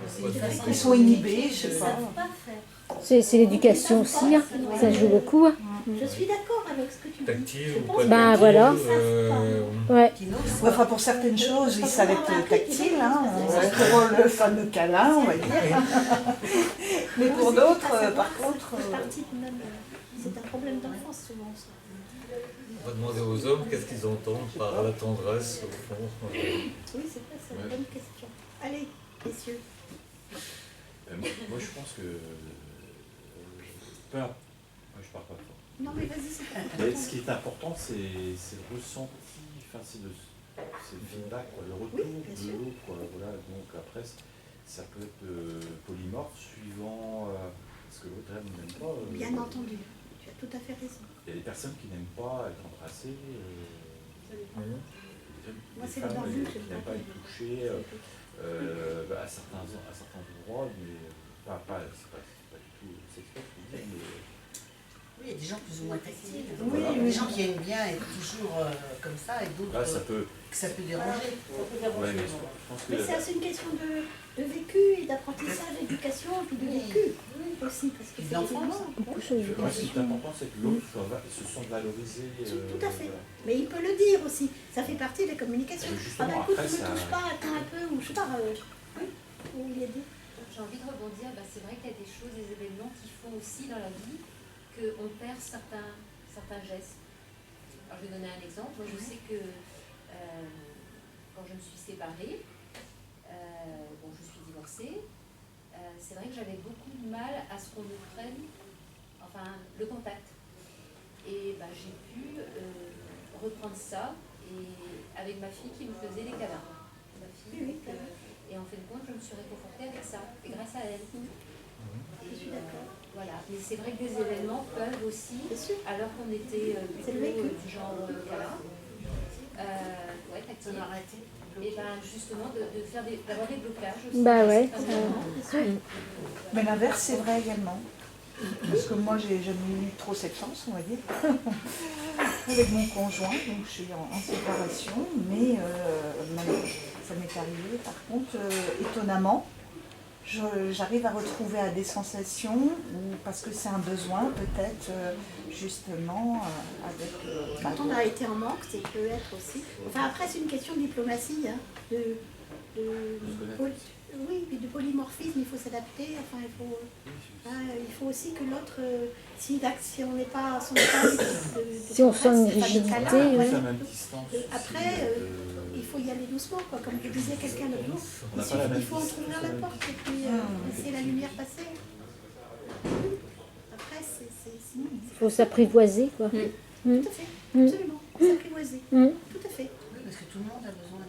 C'est je une sais pas. façon Ils de sont inhibés, je Ils ne sais pas. savent pas faire. C'est l'éducation aussi, hein. Ça joue beaucoup. Hein. Je suis d'accord avec ce que tu dis. Tactile Je ou pense pas que- Ben, tactile, voilà. Ouais. Qui n'osent Ouais, pas. enfin, pour certaines choses, ils savent être tactiles, pour le fameux câlin, on va dire. Mais pour d'autres, par contre... C'est partie de même, c'est un problème d'enfance souvent, ça. On va demander aux hommes qu'est-ce qu'ils entendent par la tendresse, au fond. Oui, c'est vrai, c'est une bonne question. Allez, messieurs. Moi, je pense que. Moi, je parle pas fort. Non, mais vas-y, c'est pas Mais ce qui est important, c'est le ressenti, enfin, c'est le feedback, quoi, le retour bien sûr. de l'autre. Voilà. Donc après, ça peut être polymorphe suivant ce que l'autre aime ou n'aime pas. Bien entendu, tu as tout à fait raison. Il y a des personnes qui n'aiment pas être embrassées. Il y a des Moi, des c'est les femmes barbus, qui j'aime n'aiment pas pas être touchées à certains endroits, mais c'est pas du tout sexuel, je veux dire, mais Oui, il y a des gens plus ou moins tactiles. Oui, Il y a oui. des gens qui aiment bien être toujours comme ça et d'autres là, ça peut. que ça peut déranger. Ouais, mais je pense que. Mais c'est aussi une question de vécu, et d'apprentissage, d'éducation, et puis de vécu aussi. Parce que D'enfance. Beaucoup de choses. Moi, ce qui est important, c'est que l'autre se sente valorisé. Tout à fait. Mais il peut le dire aussi. Ça fait partie de la communication. Justement, Ah bah écoute, après, ne me ça- touche pas, attends un peu, ou je sais pas. Où il est dit. J'ai envie de rebondir, c'est vrai qu'il y a des choses, des événements qui font aussi dans la vie qu'on perd certains gestes. Alors je vais donner un exemple. Moi je sais que quand je me suis séparée, je suis divorcée, c'est vrai que j'avais beaucoup de mal à ce qu'on me prenne le contact. Et j'ai pu reprendre ça et avec ma fille qui me faisait des câlins. Ma fille, donc, et en fin de compte, je me suis réconfortée avec ça, et grâce à elle. Je suis d'accord. Voilà, mais c'est vrai que des événements peuvent aussi, alors qu'on était plutôt du genre câlin, tactile, et justement d'avoir des blocages aussi. Bah ouais. Mais l'inverse, c'est vrai également. Parce que moi, j'ai jamais eu trop cette chance, on va dire, avec mon conjoint. Donc, je suis en séparation, mais ça m'est arrivé. Par contre, étonnamment, j'arrive à retrouver des sensations, ou parce que c'est un besoin, peut-être, justement, avec... Quand on a été en manque, c'est peut être aussi. Enfin, après, c'est une question de diplomatie, hein, oui, puis de polymorphisme, il faut s'adapter. Enfin, il faut aussi que l'autre, si on n'est pas si on sent une rigidité, après, il faut y aller doucement, quoi. Comme je disais quelqu'un l'autre jour, il faut ouvrir la porte et puis laisser la lumière passer. Après, il faut s'apprivoiser, quoi. Tout à fait, absolument, s'apprivoiser. Tout à fait. Parce que tout le monde a besoin de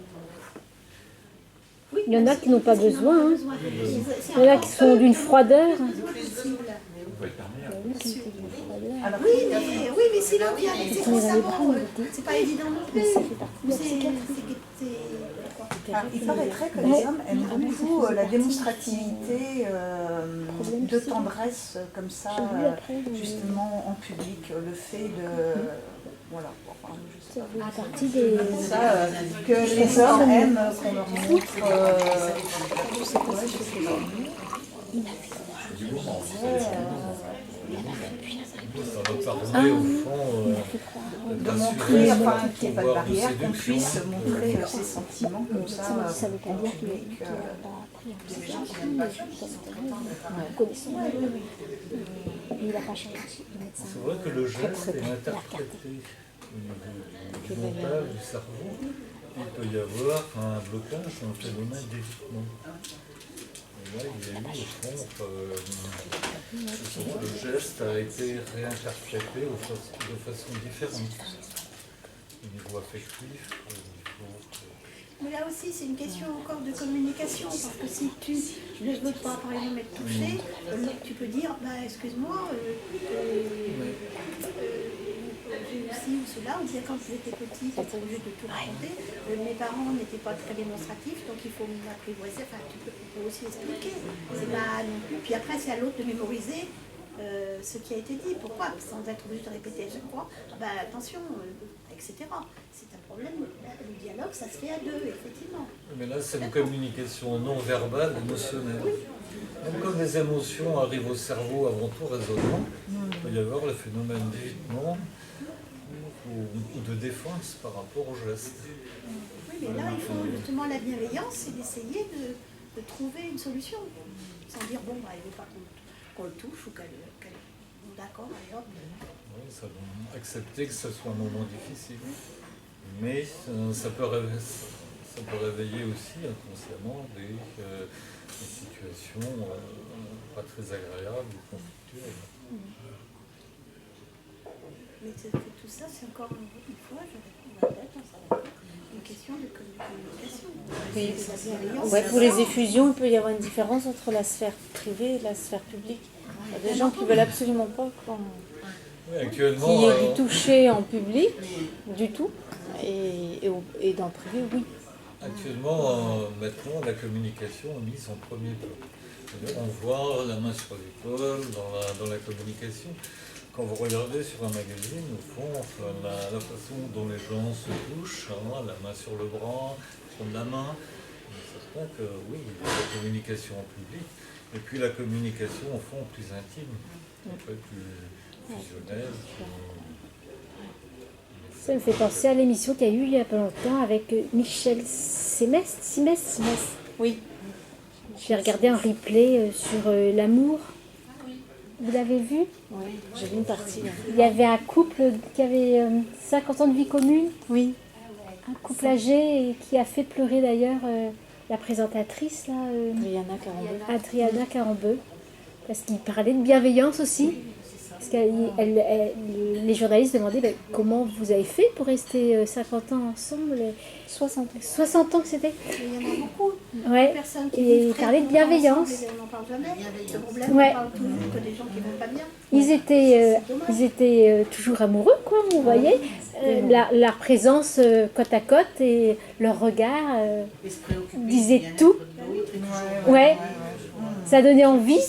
Oui, il y en a qui n'ont pas besoin. Il y en a qui sont d'une froideur. Oui, mais si l'autre vient avec ses gros sabots, c'est pas évident non plus. Il paraîtrait que les hommes aiment beaucoup la démonstrativité de tendresse comme ça, justement en public, le fait de... Voilà. Ça fait partie des... que les hommes aiment qu'on leur montre... Ça va parler au fond de montrer, enfin, qu'il n'y ait pas de barrière, qu'on puisse montrer ses sentiments comme ça. Ça veut pas dire qu'il n'a pas appris à faire ça. Il n'a pas changé de médecin. C'est vrai que le geste est interprété au niveau du mental, du cerveau. Il peut y avoir un blocage, un phénomène d'évitement. Et là, il y a eu, au fond, le geste a été réinterprété de façon différente. Au niveau affectif, au niveau... Mais là aussi, c'est une question encore de communication, parce que si tu ne veux pas, par exemple, être touché, tu peux dire, excuse-moi, j'ai eu ci ou cela, ou bien quand j'étais petite, j'étais obligée de tout raconter, mes parents n'étaient pas très démonstratifs, donc il faut m'apprivoiser, enfin, tu peux aussi expliquer. C'est pas non plus. Puis après, c'est à l'autre de mémoriser ce qui a été dit. Pourquoi? Sans être obligé de répéter à chaque fois, attention, etc. C'est un problème. Le dialogue, ça se fait à deux, effectivement. Mais là, c'est une communication non verbale, émotionnelle. Donc, comme les émotions arrivent au cerveau avant tout raisonnement, il peut y avoir le phénomène d'évitement ou de défense par rapport au geste. Oui, mais là, il faut justement la bienveillance, c'est d'essayer de trouver une solution. Sans dire, bon, il ne veut pas qu'on le touche ou qu'elle... D'accord, allez hop. Oui, ça va accepter que ce soit un moment difficile. Mais ça peut réveiller aussi inconsciemment des situations pas très agréables ou conflictuelles. Mais tout ça, c'est encore une fois, je répète, une question de communication. Ouais, pour les effusions, il peut y avoir une différence entre la sphère privée et la sphère publique. Il y a des gens qui ne veulent absolument pas qu'il y ait du toucher en public, du tout. Et dans le privé, oui. Actuellement, maintenant, la communication est mise en premier plan. C'est-à-dire, on voit la main sur l'épaule dans la communication. Quand vous regardez sur un magazine, au fond, enfin, la façon dont les gens se touchent, hein, la main sur le bras, prendre la main, c'est certain que oui, il y a la communication en public, et puis la communication, au fond, plus intime, en fait, plus fusionnelle. Ça me fait penser à l'émission qu'il y a eu il n'y a pas longtemps avec Michel Simès. Oui. J'ai regardé un replay sur l'amour. Vous l'avez vu? Oui, j'ai vu une partie. Là. Il y avait un couple qui avait 50 ans de vie commune. Oui. Un couple âgé et qui a fait pleurer d'ailleurs la présentatrice, là, Adriana Carambeu. Parce qu'il parlait de bienveillance aussi. Parce que les journalistes demandaient ben, comment vous avez fait pour rester 50 ans ensemble. 60 ans que c'était. Il y en a beaucoup. Ouais. Personnes qui Et il parlait de bienveillance. On n'en parle jamais. Le problème, Ouais. on parle toujours que des gens qui vont pas bien. Ils étaient toujours amoureux, quoi, on voyait. Leur présence côte à côte et leur regard disait tout. Ouais. Ça donnait envie.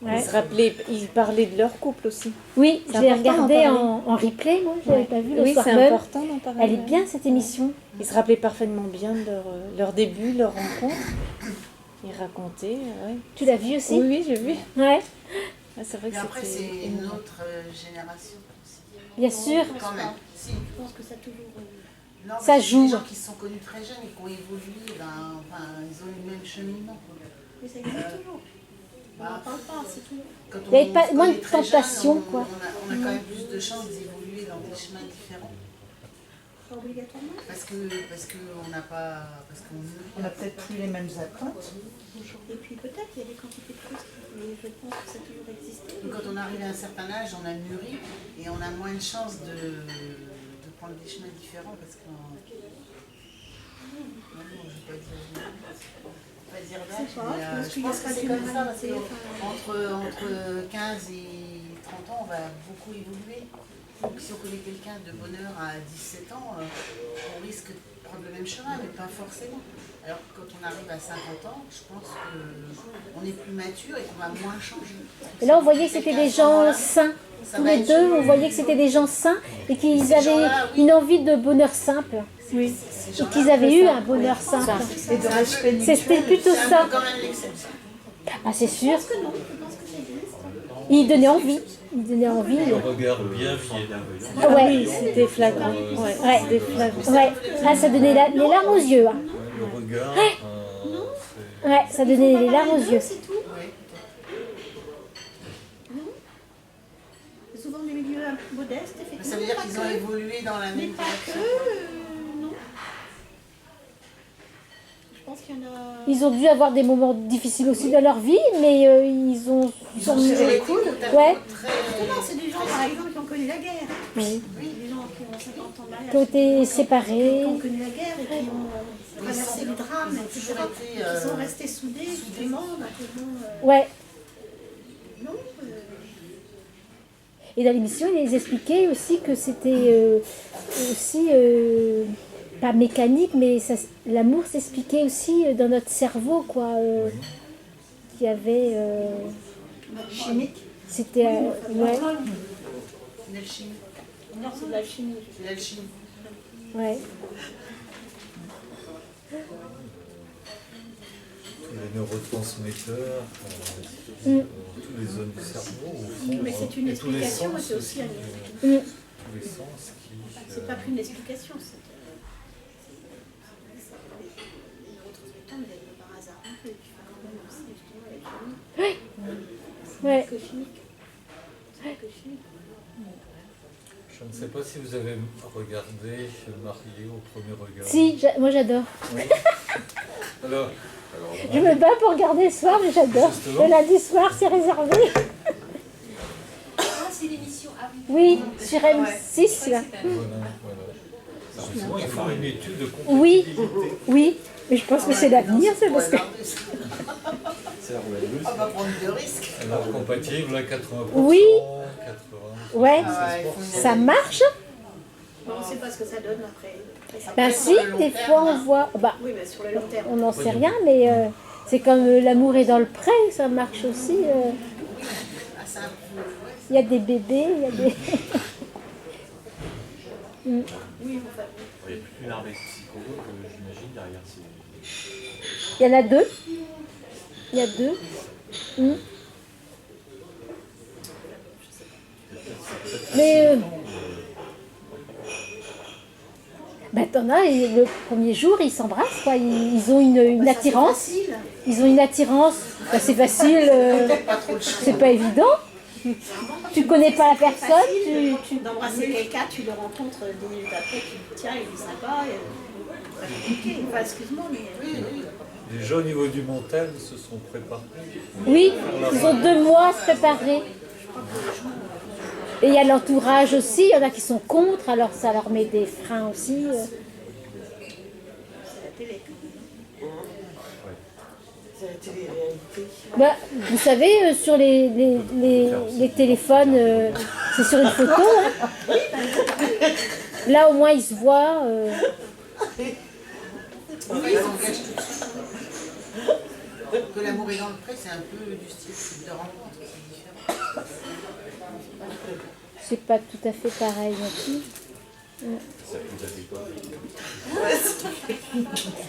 Ouais. Ils parlaient de leur couple aussi. Oui, j'ai regardé en replay, moi, je n'avais pas vu le soir c'est même. important d'en parler. Elle est bien cette émission. Ils se rappelaient parfaitement bien de leur début, leur rencontre. Ils racontaient. Ouais. Tu l'as vu aussi? Oui, j'ai vu. Ouais. C'est vrai que mais après, c'est une autre génération aussi. Bien sûr. Quand même. Si. Je pense que ça toujours. Non, ça joue. Les gens qui se sont connus très jeunes et qui ont évolué, ils ont eu le même cheminement. Mais ça existe toujours. On n'en parle pas, c'est tout. Il n'y avait pas moins de tentation, quoi. On a quand même plus de chances d'évoluer dans des chemins différents. Pas obligatoirement. Parce qu'on n'a pas. On n'a peut-être plus les mêmes attentes. Et puis peut-être il y a des quantités de choses, mais je pense que ça a toujours existé. Quand on arrive à un certain âge, on a mûri et on a moins de chances de prendre des chemins différents parce que. Non, je ne vais pas dire d'âge, mais je pense que c'est comme ça parce qu'entre 15 et 30 ans, on va beaucoup évoluer. Donc si on connaît quelqu'un de bonne heure à 17 ans, on risque de prendre le même chemin, mais pas forcément. Alors que quand on arrive à 50 ans, je pense qu'on est plus mature et qu'on va moins changer. Et là, on voyait que c'était des gens sains. Tous les deux, on voyait que c'était des gens sains et qu'ils avaient une envie de bonheur simple. Oui. Et qu'ils avaient eu un bonheur simple. Et de respect mutuel. C'était plutôt ça. Ah, c'est sûr. Il donnait envie. Il donnait envie. Le regard bienveillant. Ouais. C'était flagrant. Ouais. Ah, ça donnait les larmes aux yeux. Hein. Le regard. Ouais, ça donnait les larmes aux yeux. C'est tout. C'est souvent des milieux un peu modestes, effectivement. Ça veut dire qu'ils ont évolué dans la même mais pas direction. que, non. Je pense qu'il y en a. Ils ont dû avoir des moments difficiles aussi dans leur vie, mais ils ont serré les coudes. Ouais. Justement, c'est des gens, par exemple, qui ont connu la guerre. Oui. Des gens qui ont 50 ans de mariage. Qui ont été séparés. Qui ont connu la guerre et qui ont traversé le drame, etc. Qui sont restés soudés, justement. Ouais. Non. Et dans l'émission, ils expliquaient aussi que c'était aussi pas mécanique, mais l'amour s'expliquait aussi dans notre cerveau, quoi. Qu'il y avait. Chimique. C'était. Ouais. Une alchimie. Non, c'est de l'alchimie. C'est l'alchimie. Ouais. Tous les neurotransmetteurs, tous les zones du cerveau, au fond, mais c'est une et tous les explication, sens c'est aussi tous les sens qui. C'est pas qu'une explication, c'est. Les neurotransmetteurs ne viennent pas par hasard un peu, et puis quand même aussi, justement, l'alchimie. Oui. Ouais. C'est que chimique. C'est que chimique. Je ne sais pas si vous avez regardé Marié au premier regard. Si, moi j'adore. Oui. Alors, je me bats pour regarder le soir, mais j'adore. Le lundi soir, c'est réservé. Ah, c'est l'émission. Ah oui, sur M6, là. Voilà. Souvent, il faut une étude de Oui, compatibilité. oui. Mais je pense que c'est l'avenir, ça, parce que. On va prendre de risques. Alors, compatible à 80%. Oui. 80%. Ouais, ça marche. On ne sait pas ce que ça donne après. Ben si, des fois on voit... Bah, Oui, mais sur le long terme. on n'en sait rien, mais c'est comme l'amour est dans le pré, ça marche aussi. Il y a des bébés, il y a des... Oui, enfin, Il y a plus une armée de psychologues, j'imagine, derrière ces... Il y en a deux. Il y a deux. Mais ben t'en as, et le premier jour ils s'embrassent quoi, ils ont une attirance. Ils ont une attirance. Ben, c'est facile, c'est pas évident. Tu connais pas la personne, d'embrasser quelqu'un, tu le rencontres 10 minutes après, tu dis tiens, il est sympa. C'est pas compliqué. Enfin, excuse-moi, mais. Déjà au niveau du mental, ils se sont préparés. Oui, ils ont 2 mois à se préparer. Et il y a l'entourage aussi, il y en a qui sont contre, alors ça leur met des freins aussi. C'est la télé-réalité. Bah, vous savez, sur les téléphones, c'est sur une photo. Hein. Là, au moins, ils se voient. Oui, on cache tout de suite. Que l'amour est dans le pré, c'est un peu du style de rencontre, c'est différent. C'est pas tout à fait pareil non plus. Ça vous a fait quoi?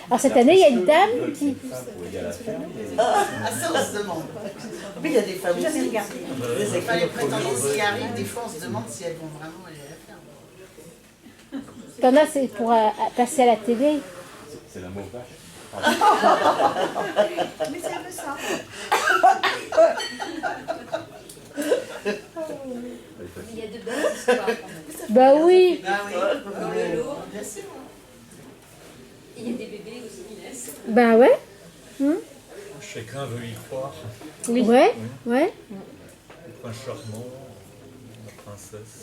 Alors cette année, il y a une dame qui... Ah, ça on se demande. Mais il y a des femmes Jamais aussi. regardé. Enfin, les prétendances qui arrivent, des fois on se demande si elles vont vraiment aller à la ferme. T'en as, c'est pour passer à la télé. C'est la mauvaise vache. Mais c'est un peu ça. Il y a de belles histoires quand même. Bah oui. Ah oui. Dans le lot, Bien sûr. il y a des bébés aussi qui naissent. Bah ouais. Chacun veut y croire. Oui. Ouais, ouais. Le prince charmant, la princesse.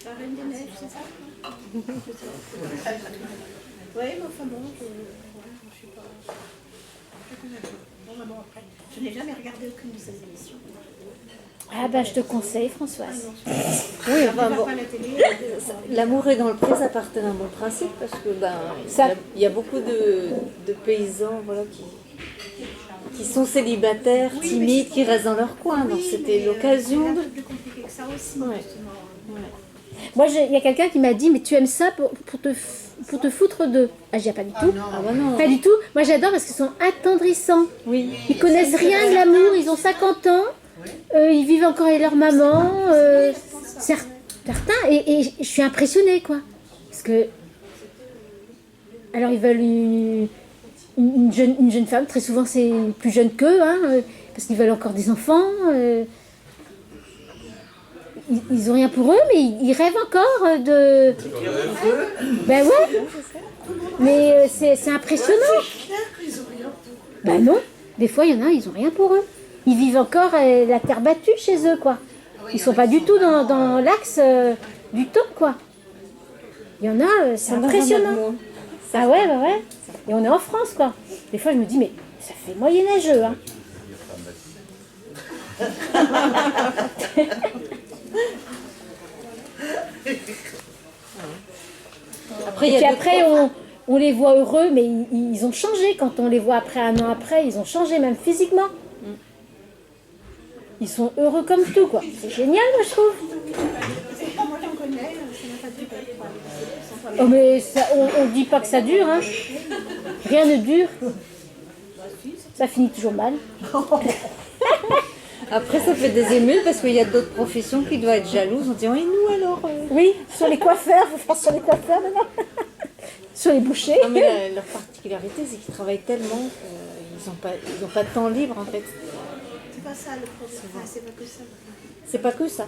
La Reine des Neiges, c'est ça? Oui, mais enfin bon, je suis pas. Bon, maman, après, je n'ai jamais regardé aucune de ces émissions. Ah bah je te conseille, Françoise. Oui, Je enfin regarde bon. pas la télé. L'amour est dans le pré, ça partait d'un bon principe parce que il y a beaucoup de paysans voilà, qui sont célibataires, Oui, timides, qui restent dans leur coin. Donc Oui, c'était mais, l'occasion c'est un de... peu plus compliqué que ça aussi, Ouais. justement. Moi, il y a quelqu'un qui m'a dit, mais tu aimes ça pour te foutre d'eux. Ah, j'ai pas du tout. Ah bah non. Pas du tout. Moi, j'adore parce qu'ils sont attendrissants. Oui. Ils connaissent rien de l'amour. Ils ont 50 ans. Ils vivent encore avec leur maman. Certains. Et je suis impressionnée, quoi. Parce que... Alors, ils veulent une jeune femme. Très souvent, c'est plus jeune qu'eux. Hein, parce qu'ils veulent encore des enfants. Ils ont rien pour eux, mais ils rêvent encore de... Ben ouais. Mais c'est impressionnant. Ben non. Des fois, il y en a, ils ont rien pour eux. Ils vivent encore la terre battue chez eux, quoi. Ils sont pas du tout dans l'axe du temps, quoi. Il y en a, c'est impressionnant. Ah ouais, bah ouais. Et on est en France, quoi. Des fois, je me dis, mais ça fait moyenâgeux, hein. Après, Et puis après, on les voit heureux, mais ils ont changé. Quand on les voit après, 1 an après, ils ont changé, même physiquement. Ils sont heureux comme tout, quoi. C'est génial, moi, je trouve. Moi, j'en connais, ça n'a pas duré. Oh, mais ça, on dit pas que ça dure, hein. Rien ne dure. Ça finit toujours mal. Après, ça fait des émules parce qu'il y a d'autres professions qui doivent être jalouses en disant, et nous alors Oui, sur les coiffeurs, faut faire sur les coiffeurs maintenant. Sur les bouchers. Non, mais leur particularité, c'est qu'ils travaillent tellement qu'ils n'ont pas de temps libre, en fait. C'est pas ça le problème. Enfin, c'est pas que ça. C'est pas que ça.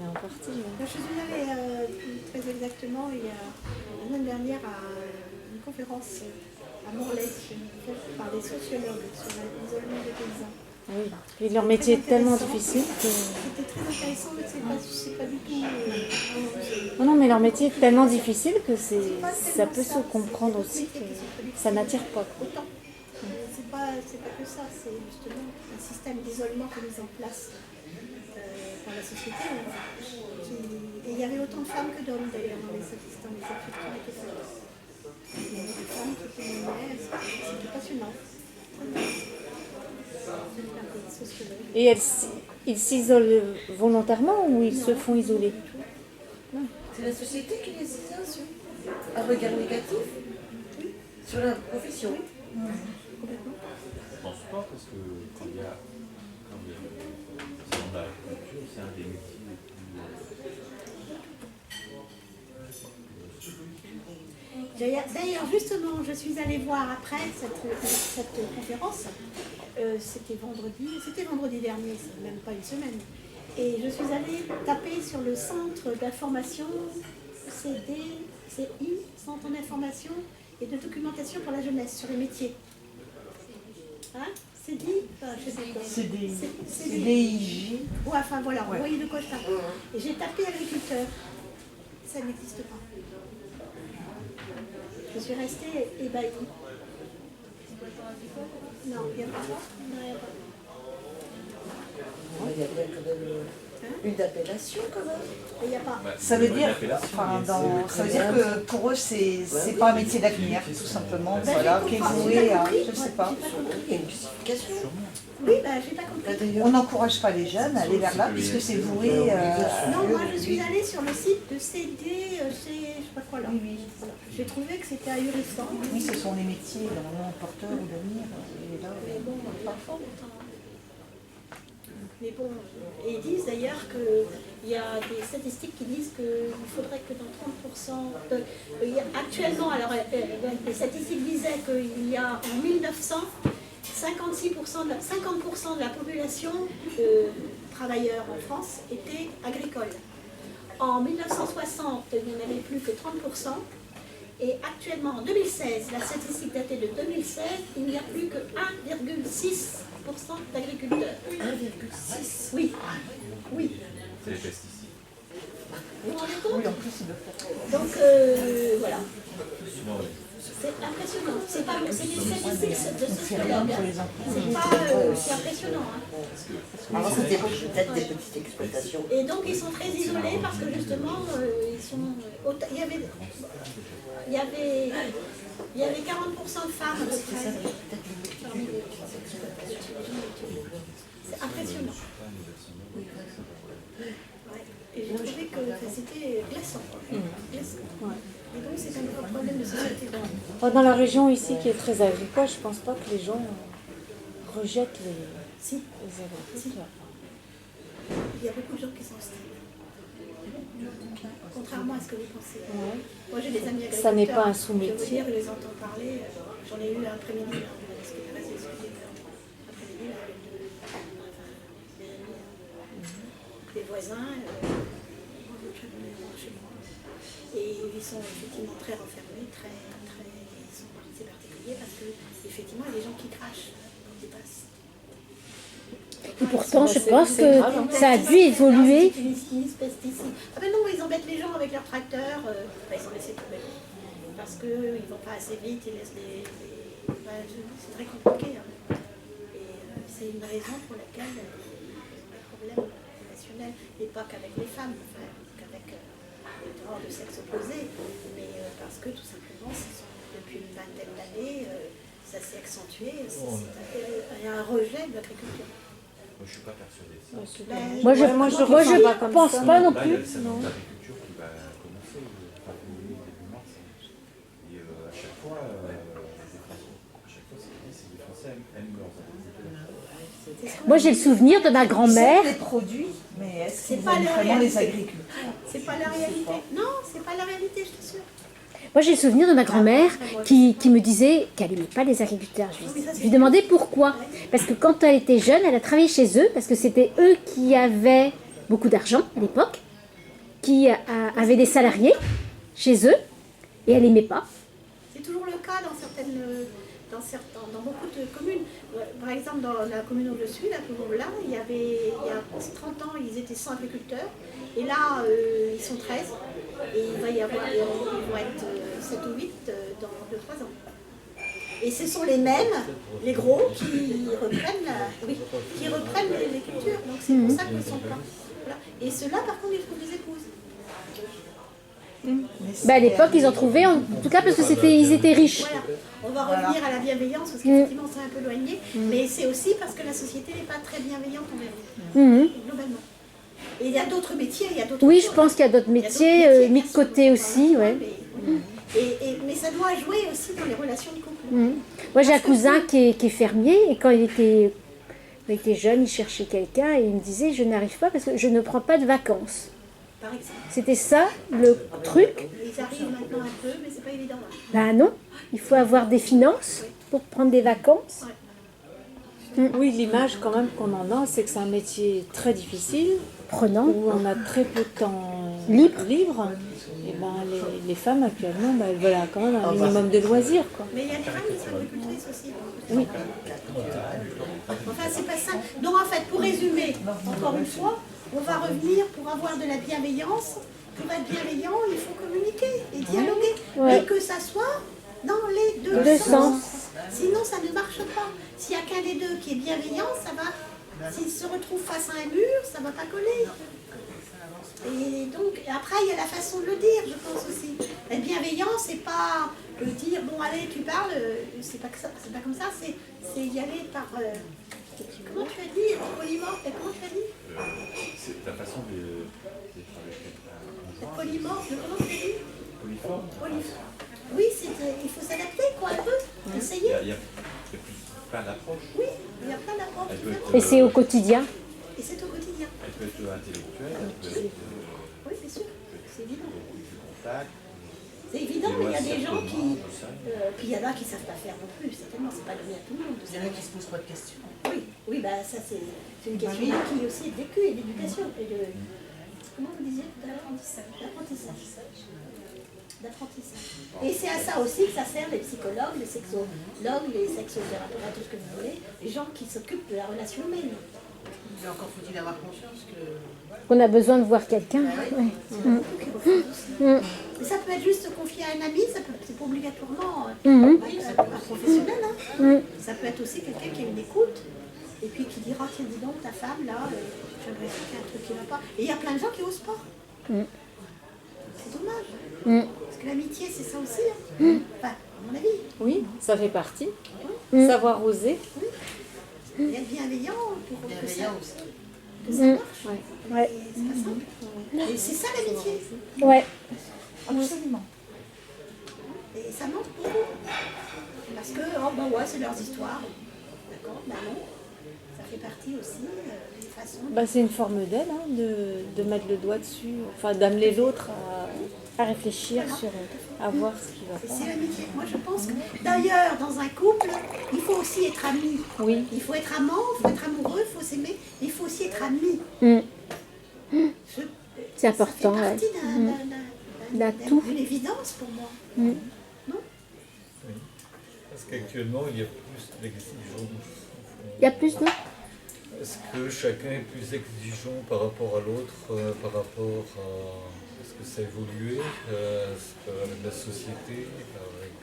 Mais en partie. Je suis allée très exactement il y a la semaine dernière à une conférence à Morlaix par des sociologues sur l'isolement des paysans. Oui. Et leur métier est tellement difficile que... C'était très intéressant, mais c'est pas du tout... Non, mais leur métier est tellement difficile que ça peut se comprendre aussi que ça n'attire pas. Autant. C'est pas que ça, c'est justement un système d'isolement qu'on met en place dans la société. Et il y avait autant de femmes que d'hommes d'ailleurs dans les études qui étaient faites. Il y avait des femmes qui témoignaient, c'était passionnant. Et ils s'isolent volontairement ou ils se font isoler? C'est la société qui les isole sur un regard négatif sur la profession. Je pense pas parce que quand il y a dans l'agriculture, c'est un des métiers les plus. D'ailleurs, justement, je suis allée voir après cette conférence. C'était vendredi dernier, c'est même pas une semaine. Et je suis allée taper sur le centre d'information CI, Centre d'information et de documentation pour la jeunesse sur les métiers. Hein? CDI, je sais pas quoi. CDIJ. Ouais, enfin voilà, vous voyez de quoi je parle. Et j'ai tapé agriculteur. Ça n'existe pas. Je suis restée ébahie. Non, il n'y a pas. Non, il n'y a pas. Il y a bien quand même une appellation quand même. Il n'y a pas. Ça veut dire, ça veut dire que pour eux, c'est pas un métier d'avenir, tout simplement. Voilà, qui est voué à, je sais pas. Il y a une justification. Oui, j'ai pas compris. On n'encourage pas les jeunes à aller vers là, puisque c'est voué. Non, moi je suis allée sur le site de CD, je sais pas quoi là. Oui. Voilà. J'ai trouvé que c'était ahurissant. Oui, ce sont les métiers normalement porteurs ou d'avenir. Mais bon, parfois, mais bon, et ils disent d'ailleurs qu'il y a des statistiques qui disent qu'il faudrait que dans 30%, actuellement, alors les statistiques disaient qu'il y a en 1900, 50% de la population travailleurs en France était agricole. En 1960, il n'y en avait plus que 30%. Et actuellement, en 2016, la statistique datée de 2016, il n'y a plus que 1,6% d'agriculteurs. 1,6 ? Oui. Oui. C'est les pesticides. Vous vous rendez compte ? Oui, en plus, ils le font. Donc, voilà. C'est impressionnant. C'est des statistiques de sociologues. C'est impressionnant. Alors, c'était peut-être des petites exploitations. Et donc, ils sont très isolés parce que justement, il y avait 40% de femmes à peu près. C'est impressionnant. Et j'ai trouvé que c'était glaçant. Et donc c'est un gros problème de société. Dans la région ici qui est très agricole, je pense pas que les gens rejettent les agriculteurs. Il y a beaucoup de gens qui sont hostiles. Contrairement à ce que vous pensez. Ouais. Moi j'ai des amis agriculteurs. Ça n'est pas un Je sous-métier. veux dire, je les entends parler. J'en ai eu un après-midi. Parce qu'il reste discuté après-midi avec des voisins. Chez moi. Et ils sont effectivement très renfermés, c'est particulier parce que effectivement il y a des gens qui crachent quand ils passent. Et pourtant, je pense que ça a dû évoluer. Ah ben non, ils embêtent les gens avec leurs tracteurs. Ils sont laissés tomber. Parce qu'ils ne vont pas assez vite, ils laissent c'est très compliqué. Et c'est une raison pour laquelle il y a des problèmes relationnels, et pas qu'avec les femmes, qu'avec les droits de sexe opposé, mais parce que tout simplement, depuis une vingtaine d'années, ça s'est accentué. Il y a un rejet de l'agriculture. Moi, je ne suis pas persuadé de ça. Moi, je pense pas non Là, il y a plus. le salon d'agriculture qui va commencer début mars. Et à chaque fois, c'est les Français aiment leurs agriculteurs. Moi, j'ai le souvenir de ma grand-mère. Des produits, mais est-ce C'est qu'ils pas aiment la vraiment les réalité. agriculteurs? C'est pas la réalité. Non, c'est pas la réalité, je t'assure. Moi, j'ai le souvenir de ma grand-mère qui me disait qu'elle n'aimait pas les agriculteurs. Je lui demandais pourquoi. Parce que quand elle était jeune, elle a travaillé chez eux, parce que c'était eux qui avaient beaucoup d'argent à l'époque, qui avaient des salariés chez eux, et elle n'aimait pas. C'est toujours le cas dans beaucoup de communes. Par exemple, dans la commune où je suis, la commune là, il y a 30 ans, ils étaient 100 agriculteurs. Et là, ils sont 13. Et il va y avoir, ils vont être 7 ou 8 dans 2-3 ans. Et ce sont les mêmes, les gros, qui reprennent les cultures. Donc c'est pour ça qu'ils sont pas. Voilà. Et ceux-là, par contre, ils trouvent des épouses. À l'époque, ils en trouvaient, en tout cas parce que ils étaient riches. Voilà. On va revenir à la bienveillance parce qu'effectivement c'est un peu éloigné, mais c'est aussi parce que la société n'est pas très bienveillante envers eux, globalement. Et il y a d'autres métiers, il y a d'autres Oui, choses. je pense qu'il y a d'autres métiers mis de côté aussi, ouais. Mais ça doit jouer aussi dans les relations de couple. Moi, j'ai un cousin qui est fermier et quand il était jeune, il cherchait quelqu'un et il me disait je n'arrive pas parce que je ne prends pas de vacances. Par exemple. C'était ça le truc. Ils arrivent maintenant un peu, mais c'est pas évident. Ben non, il faut avoir des finances pour prendre des vacances. Oui, l'image quand même qu'on en a, c'est que c'est un métier très difficile, prenant, où on a très peu de temps libre. Et ben les femmes actuellement, elles veulent quand même un minimum de loisirs, quoi. Mais il y a des femmes qui sont agricultrices aussi. Oui. Enfin, c'est pas ça. Donc en fait, pour résumer, encore une fois, on va revenir pour avoir de la bienveillance. Pour être bienveillant, il faut communiquer et dialoguer. Et que ça soit dans les deux sens. Sinon, ça ne marche pas. S'il n'y a qu'un des deux qui est bienveillant, ça va. S'il se retrouve face à un mur, ça ne va pas coller. Et donc, après, il y a la façon de le dire, je pense aussi. Être bienveillant, c'est pas dire, bon, allez, tu parles, c'est pas comme ça, c'est y aller par. Comment tu as dit poliment, comment tu as dit C'est ta façon d'être avec un poliment, comment tu as dit Poliforme. Oui, il faut s'adapter, quoi, un peu, essayer. Il y a plein d'approches. Oui, il y a plein d'approches. Et c'est au quotidien. Et c'est au quotidien. Elle peut être intellectuelle, elle peut être... Oui, c'est sûr, c'est évident. Du contact. C'est évident, mais il y a des gens qui... puis il y en a qui ne savent pas faire non plus, certainement, c'est pas donné à tout le monde. Il y en a qui se posent pas de questions. Oui, bah ça c'est une question qui aussi est de vécu et d'éducation. Et de... Comment vous disiez tout à l'heure D'apprentissage. Et c'est à ça aussi que ça sert les psychologues, les sexologues, les sexothérapeutes, tout ce que vous voulez, les gens qui s'occupent de la relation humaine. Mais encore faut-il avoir conscience que... Qu'on a besoin de voir quelqu'un. Mais ça peut être juste confié à un ami, c'est pas obligatoirement un professionnel. Ça peut être aussi quelqu'un qui a une écoute et puis qui dira tiens dis donc ta femme là, j'aimerais qu'il y ait un truc qui ne va pas. Et il y a plein de gens qui n'osent pas. C'est dommage. Parce que l'amitié c'est ça aussi. Enfin, à mon avis. Oui, ça fait partie. Savoir oser. Et être bienveillant pour que ça marche. Ouais. C'est pas simple. Et c'est ça l'amitié. Ouais. Absolument. Et ça manque beaucoup. Parce que, c'est leurs histoires. D'accord, non. Ça fait partie aussi des façons. C'est une forme d'aide, de mettre le doigt dessus, enfin d'amener l'autre à réfléchir à voir ce qui va pas. C'est l'amitié. Moi je pense que d'ailleurs dans un couple, il faut aussi être ami. Oui. Il faut être amant, il faut être amoureux, il faut s'aimer, mais il faut aussi être ami. C'est important. Ça fait partie d'une évidence pour moi. Non ? Oui. Parce qu'actuellement, il y a plus d'exigences. Il y a plus de... Est-ce que chacun est plus exigeant par rapport à l'autre, par rapport à... Est-ce que ça a évolué avec la société, avec...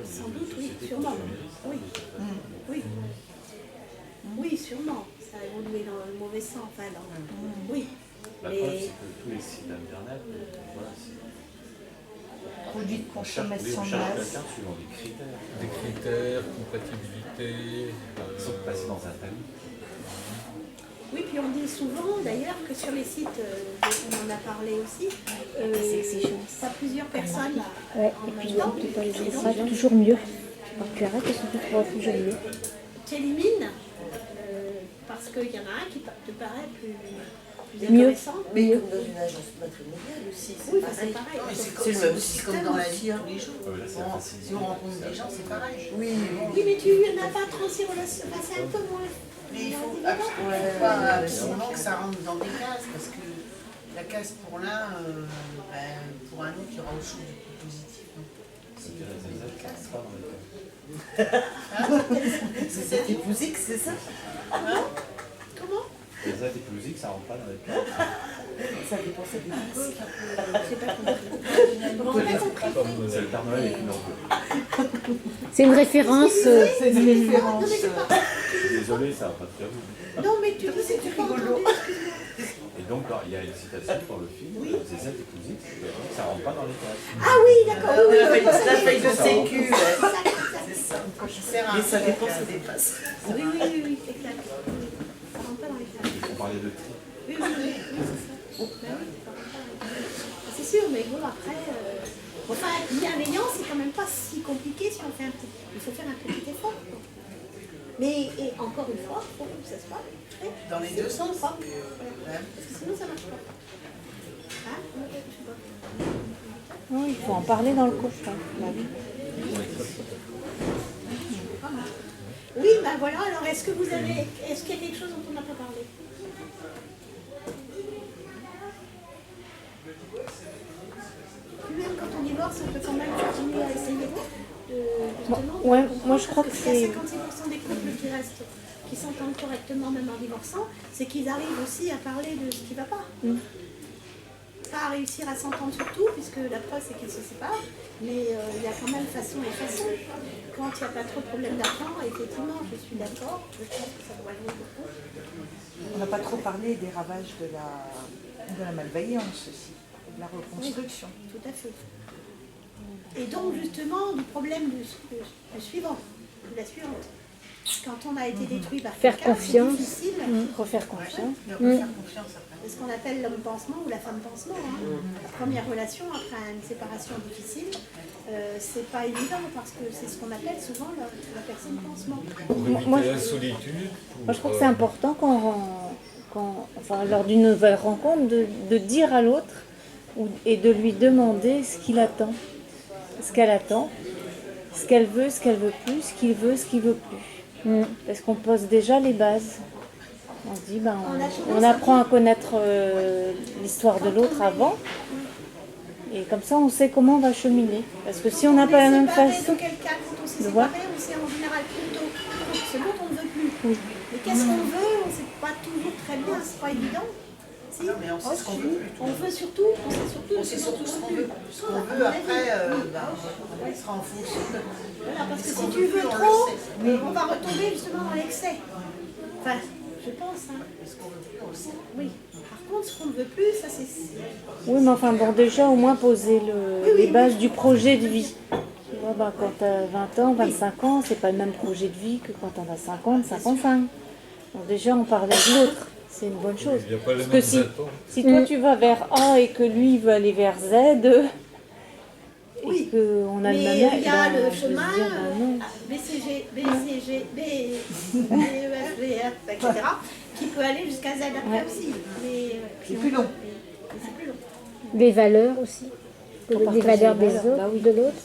Sans doute, oui, sûrement. Oui. Oui, sûrement. Ça a évolué dans le mauvais sens. Enfin, oui. La preuve, c'est que tous les sites internet, Produits de consommation on de cherche masse. quelqu'un suivant des critères. Des critères, compatibilité... Sauf passer dans un thème. Oui, puis on dit souvent d'ailleurs que sur les sites, on en a parlé aussi, t'as plusieurs personnes Ouais, en et puis même temps. tu seras toujours mieux. Alors tu arrêtes, elles sont toujours mieux. Tu élimines parce qu'il y en a un qui te paraît plus Mieux. intéressant. Mais comme dans une agence matrimoniale aussi, c'est Oui, pareil. c'est pareil. C'est le même C'est comme dans la vie tous les jours. Là, c'est Bon, facile. si on rencontre des gens, c'est pareil. Oui, Oui, mais tu n'as pas 36 relations, enfin, c'est un peu moins. Mais il faut absolument que ça rentre dans des cases, parce que la case pour l'un, pour un autre, il y aura autre chose de plus positif. C'est cette épousée, c'est ça? Comment? Les aides écologiques, ça rentre pas dans les plans. Ça dépend, ça dépend. J'ai pas compris. C'est le Père Noël et une C'est une référence. C'est une référence. Je suis désolé, ça va pas te faire vous. Non, mais tu dis c'est rigolo. Et donc, il y a une citation dans le film, c'est Z épousite, qui a dit que ça rentre pas dans les cases. Ah oui, d'accord. Oui, La feuille de sécu. C'est ça. Mais ça dépend, ça dépasse. Oui, exact. Ça rentre pas dans les cases. On parlait de tri. Oui, c'est ça. Ben oui, ça rentre pas dans les cases. C'est sûr, mais bon, après... Enfin, bienveillance, c'est quand même pas si compliqué si on fait il faut faire un petit effort. Quoi. Mais et encore une fois, il faut que ça se passe. Dans les deux sens. Voilà. Parce que sinon, ça marche pas. Hein? Je sais pas. Oui, il faut en parler dans le couple. Hein. Bah oui. Oui, ben voilà, alors est-ce qu'il y a quelque chose dont on n'a pas parlé? Même quand on divorce, on peut quand même continuer à essayer justement. Ouais, moi je crois que il y a c'est... 56% des couples qui s'entendent correctement même en divorçant, c'est qu'ils arrivent aussi à parler de ce qui ne va pas. Pas à réussir à s'entendre sur tout, puisque la preuve c'est qu'ils se séparent, mais il y a quand même façon et façon. Quand il n'y a pas trop de problème d'argent, effectivement, je suis d'accord, je pense que ça doit aller beaucoup. On n'a pas trop parlé des ravages de la malveillance aussi, de la reconstruction. Oui, tout à fait. Et donc justement, du problème du suivant, de la suivante. Quand on a été détruit par Faire quelqu'un, confiance. c'est difficile. Refaire confiance. Refaire confiance après. C'est ce qu'on appelle l'homme pansement ou la femme pansement. Hein. La première relation après une séparation difficile, c'est pas évident parce que c'est ce qu'on appelle souvent la personne pansement. Pour éviter la solitude. Moi je crois que c'est important lors d'une nouvelle rencontre de dire à l'autre et de lui demander ce qu'il attend, ce qu'elle attend, ce qu'elle veut plus, ce qu'il veut plus. Parce qu'on pose déjà les bases. On se dit, on apprend à connaître l'histoire de l'autre avant. Et comme ça, on sait comment on va cheminer. Parce que si on n'a pas la même façon de quelqu'un, quand on s'est de voir. séparé, on sait en général plutôt ce dont on ne veut plus. Mais qu'est-ce qu'on veut? On ne sait pas toujours très bien, c'est pas évident. Si. Non, mais on sait ce qu'on veut plus. On sait surtout ce qu'on veut. Ce qu'on veut, après, il sera en fonction de... Voilà, parce que si tu veux trop, on va retomber justement dans l'excès. Enfin, je pense. Hein. Ce qu'on veut plus, on le sait. Oui. Par contre, ce qu'on ne veut plus, ça c'est... Oui, mais enfin, bon, déjà, au moins poser les bases du projet de vie. Tu vois, quand tu as 20 ans, 25 ans, c'est pas le même projet de vie que quand on a 50, 55. Donc déjà, on parle avec l'autre. C'est une bonne chose. Il n'y a pas les Parce mêmes que attentes. si toi tu vas vers A et que lui il veut aller vers Z, et qu'on a le même âge, il y a le chemin, non. BCG, BCG, B, E, F, G, F, etc., qui peut aller jusqu'à Z après aussi. Mais c'est plus long. C'est plus long. Les valeurs aussi. Les valeurs des autres, bah oui. de l'autre.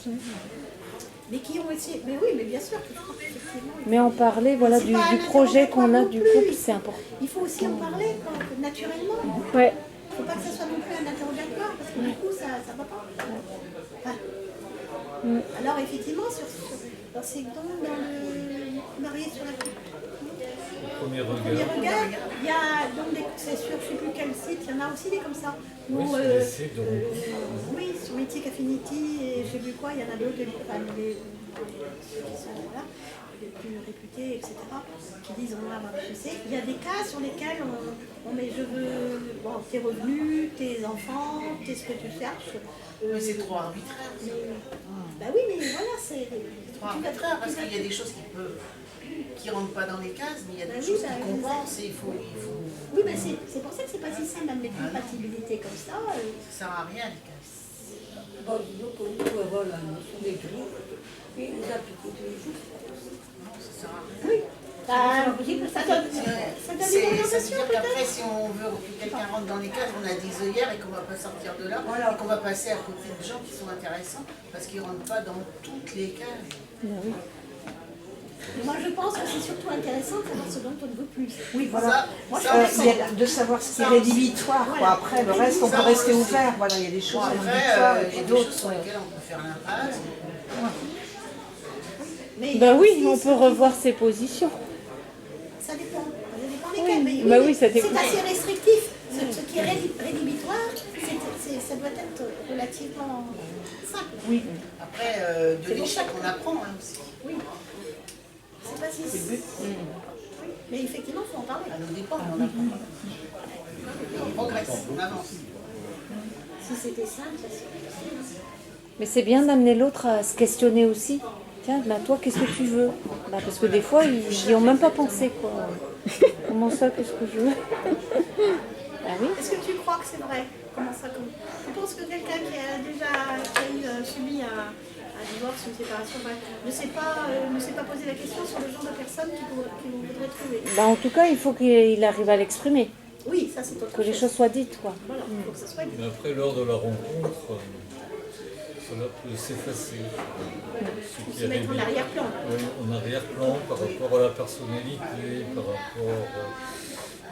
Mais qui ont essayé. Mais oui, mais bien sûr, effectivement. Mais en parler, voilà, du projet qu'on a du couple, c'est important. Il faut aussi en parler, quoi, naturellement. Ouais. Il ne faut pas que ça soit non plus un interrogatoire, parce que du coup, ça ne va pas. Enfin, alors, effectivement, c'est donc dans le marié sur la coupe. Premier Premier regard. regard, il y a donc c'est sur je ne sais plus quel site, il y en a aussi des comme ça. Oui, Où, sur les sites de oui, sur Mythic Affinity et je ne sais plus quoi, il y en a d'autres, enfin, ceux qui sont là, les plus réputés, etc., qui disent on va je sais. Il y a des cas sur lesquels on met je veux tes revenus, tes enfants, t'es ce que tu cherches. Mais c'est trop arbitraire. Bah oui, mais voilà, c'est trop arbitraire parce qu'il y a des choses qui ne rentrent pas dans les cases, mais il y a des choses qui compensent et il faut... Oui, mais c'est pour ça que c'est pas si simple, même les compatibilités comme ça. Ça sert à rien, les cases. Bon, disons qu'on peut avoir la notion des grilles et les appliquer tous les jours. Non, ça sert à rien. Oui. Ça donne une orientation C'est-à-dire qu'après, si on veut que quelqu'un rentre dans les cases, on a des œillères et qu'on ne va pas sortir de là, et qu'on va passer à côté de gens qui sont intéressants parce qu'ils ne rentrent pas dans toutes les cases. Oui. Moi, je pense que c'est surtout intéressant de savoir ce dont on ne veut plus. Oui, voilà. De savoir ce qui est rédhibitoire. Quoi. Après, le reste, on peut rester ouvert. Voilà, il y a des choses rédhibitoires il y a d'autres sur lesquelles on peut faire l'impasse. Ben oui, on peut revoir ses positions. Ça dépend. Ça dépend lesquelles. Bah oui, ça dépend. C'est assez restrictif. Ce qui est rédhibitoire, ça doit être relativement simple. Oui. Après, de l'échec, on apprend aussi. Oui. C'est pas si... C'est le but. Oui. Mais effectivement, il faut en parler. À nos dépens, on apprend. On progresse. Si c'était simple, ça serait facile. Mais c'est bien d'amener l'autre à se questionner aussi. Tiens, bah toi, qu'est-ce que tu veux? Bah, parce que des fois, ils n'y ont même pas pensé, quoi. Comment ça, qu'est-ce que je veux? Ah oui. Est-ce que tu crois que c'est vrai? Comment ça comme... Tu penses que quelqu'un qui a déjà subi un divorce, une séparation, ne s'est pas posé la question sur le genre de personne qu'il voudrait trouver? Bah, en tout cas, il faut qu'il arrive à l'exprimer. Oui, ça c'est autre chose. Que les choses soient dites, quoi. Voilà, il faut que ça soit dit. Mais après, lors de la rencontre, cela peut s'effacer. Pour se mettre en arrière-plan. Oui, en arrière-plan par rapport à la personnalité, par rapport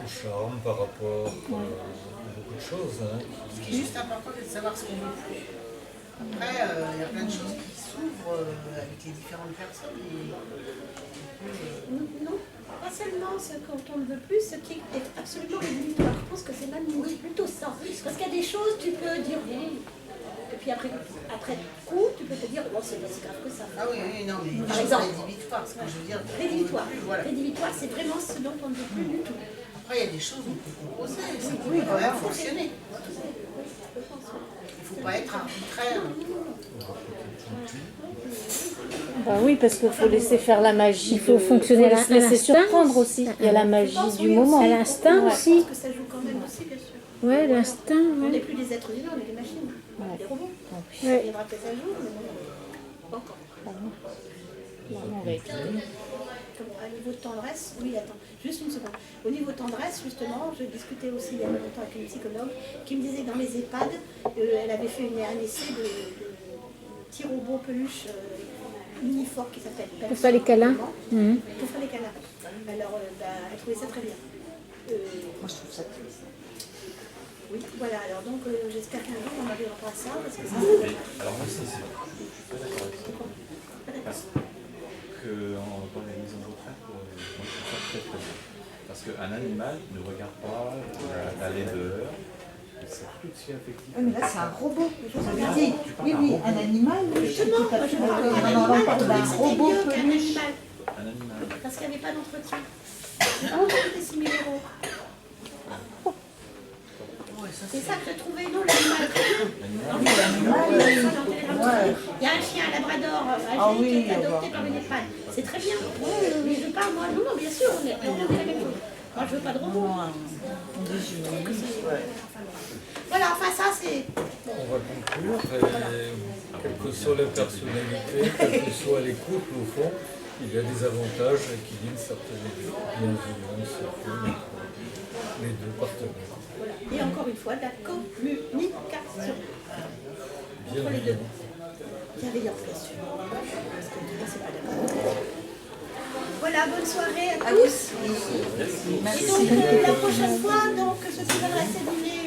au charme, par rapport à beaucoup de choses. Hein. Ce qui est juste important, c'est de savoir ce qu'on veut plus. Après, il y a plein de choses qui s'ouvrent avec les différentes personnes. Non, pas seulement ce quand on ne veut plus, ce qui est absolument rédhibitoire. Je pense que c'est même plutôt ça. Parce qu'il y a des choses, tu peux dire oui. Et puis après coup, tu peux te dire, bon, c'est pas si grave que ça. Ah oui, non, mais par exemple, rédhibitoire, ce que je veux dire. Rédhibitoire. Voilà. Rédhibitoire, c'est vraiment ce dont on ne veut plus du tout. Après, il y a des choses qu'on peut composer, ça peut Oui, quand même voilà. fonctionner. Il ne faut pas être arbitraire. Bah oui, parce qu'il faut laisser faire la magie. Il faut fonctionner à se laisser l'instin. surprendre aussi. Il y a la magie du moment. À l'instinct Ouais. aussi. Je pense que ça joue quand même aussi, bien sûr. Ouais, l'instinct. On n'est Ouais. plus des êtres humains, on est des machines. Des robots. Ouais. Il viendra peut-être un jour, mais non. Pas encore. On va éviter. Comme à niveau de tendresse, oui, attends, juste une seconde. Au niveau tendresse, justement, je discutais aussi il y a longtemps avec une psychologue qui me disait que dans les EHPAD, elle avait fait un essai de petits robots peluches uniformes qui s'appellent Pour faire les câlins. Mhm. Pour faire les câlins. Alors, elle trouvait ça très bien. Moi, je trouve ça triste. Oui, voilà, alors donc j'espère qu'un jour on arrivera à ça, parce que ça Mais, alors moi, je suis pas d'accord avec ça. Parce que dans les maisons de retraite, moi, je trouve ça très très bien. Parce qu'un animal ne regarde pas la laideur, c'est tout de suite affectif. Oui, mais là, c'est un robot. Tu Vous parles avez dit, d'un oui, oui, un animal, oui, je suis tout à fait d'accord. un Non, non, on parle d'un animal, robot c'était mieux qu'un peluche. animal, Un animal. parce qu'il n'y avait pas d'entretien. C'était 6 000 €. C'est ça que je trouvais, non, l'animal. Il y a un chien, un labrador âgé qui est adopté par une EHPAD. C'est très bien. Mais je parle, moi, non, bien sûr, on est la même chose. Moi, je veux pas de robot. Voilà, enfin, ça, c'est... On va conclure, et quelles que soient les personnalités, quels que soient les couples, au fond, il y a des avantages qui viennent certaines bienveillance entre les deux partenaires. Et encore une fois, de la communication. Entre les deux. Bienveillance, bien sûr. Parce que tout le monde, c'est pas d'accord. Voilà, bonne soirée à tous. Et donc, la prochaine fois, donc, ce qui va rester dîner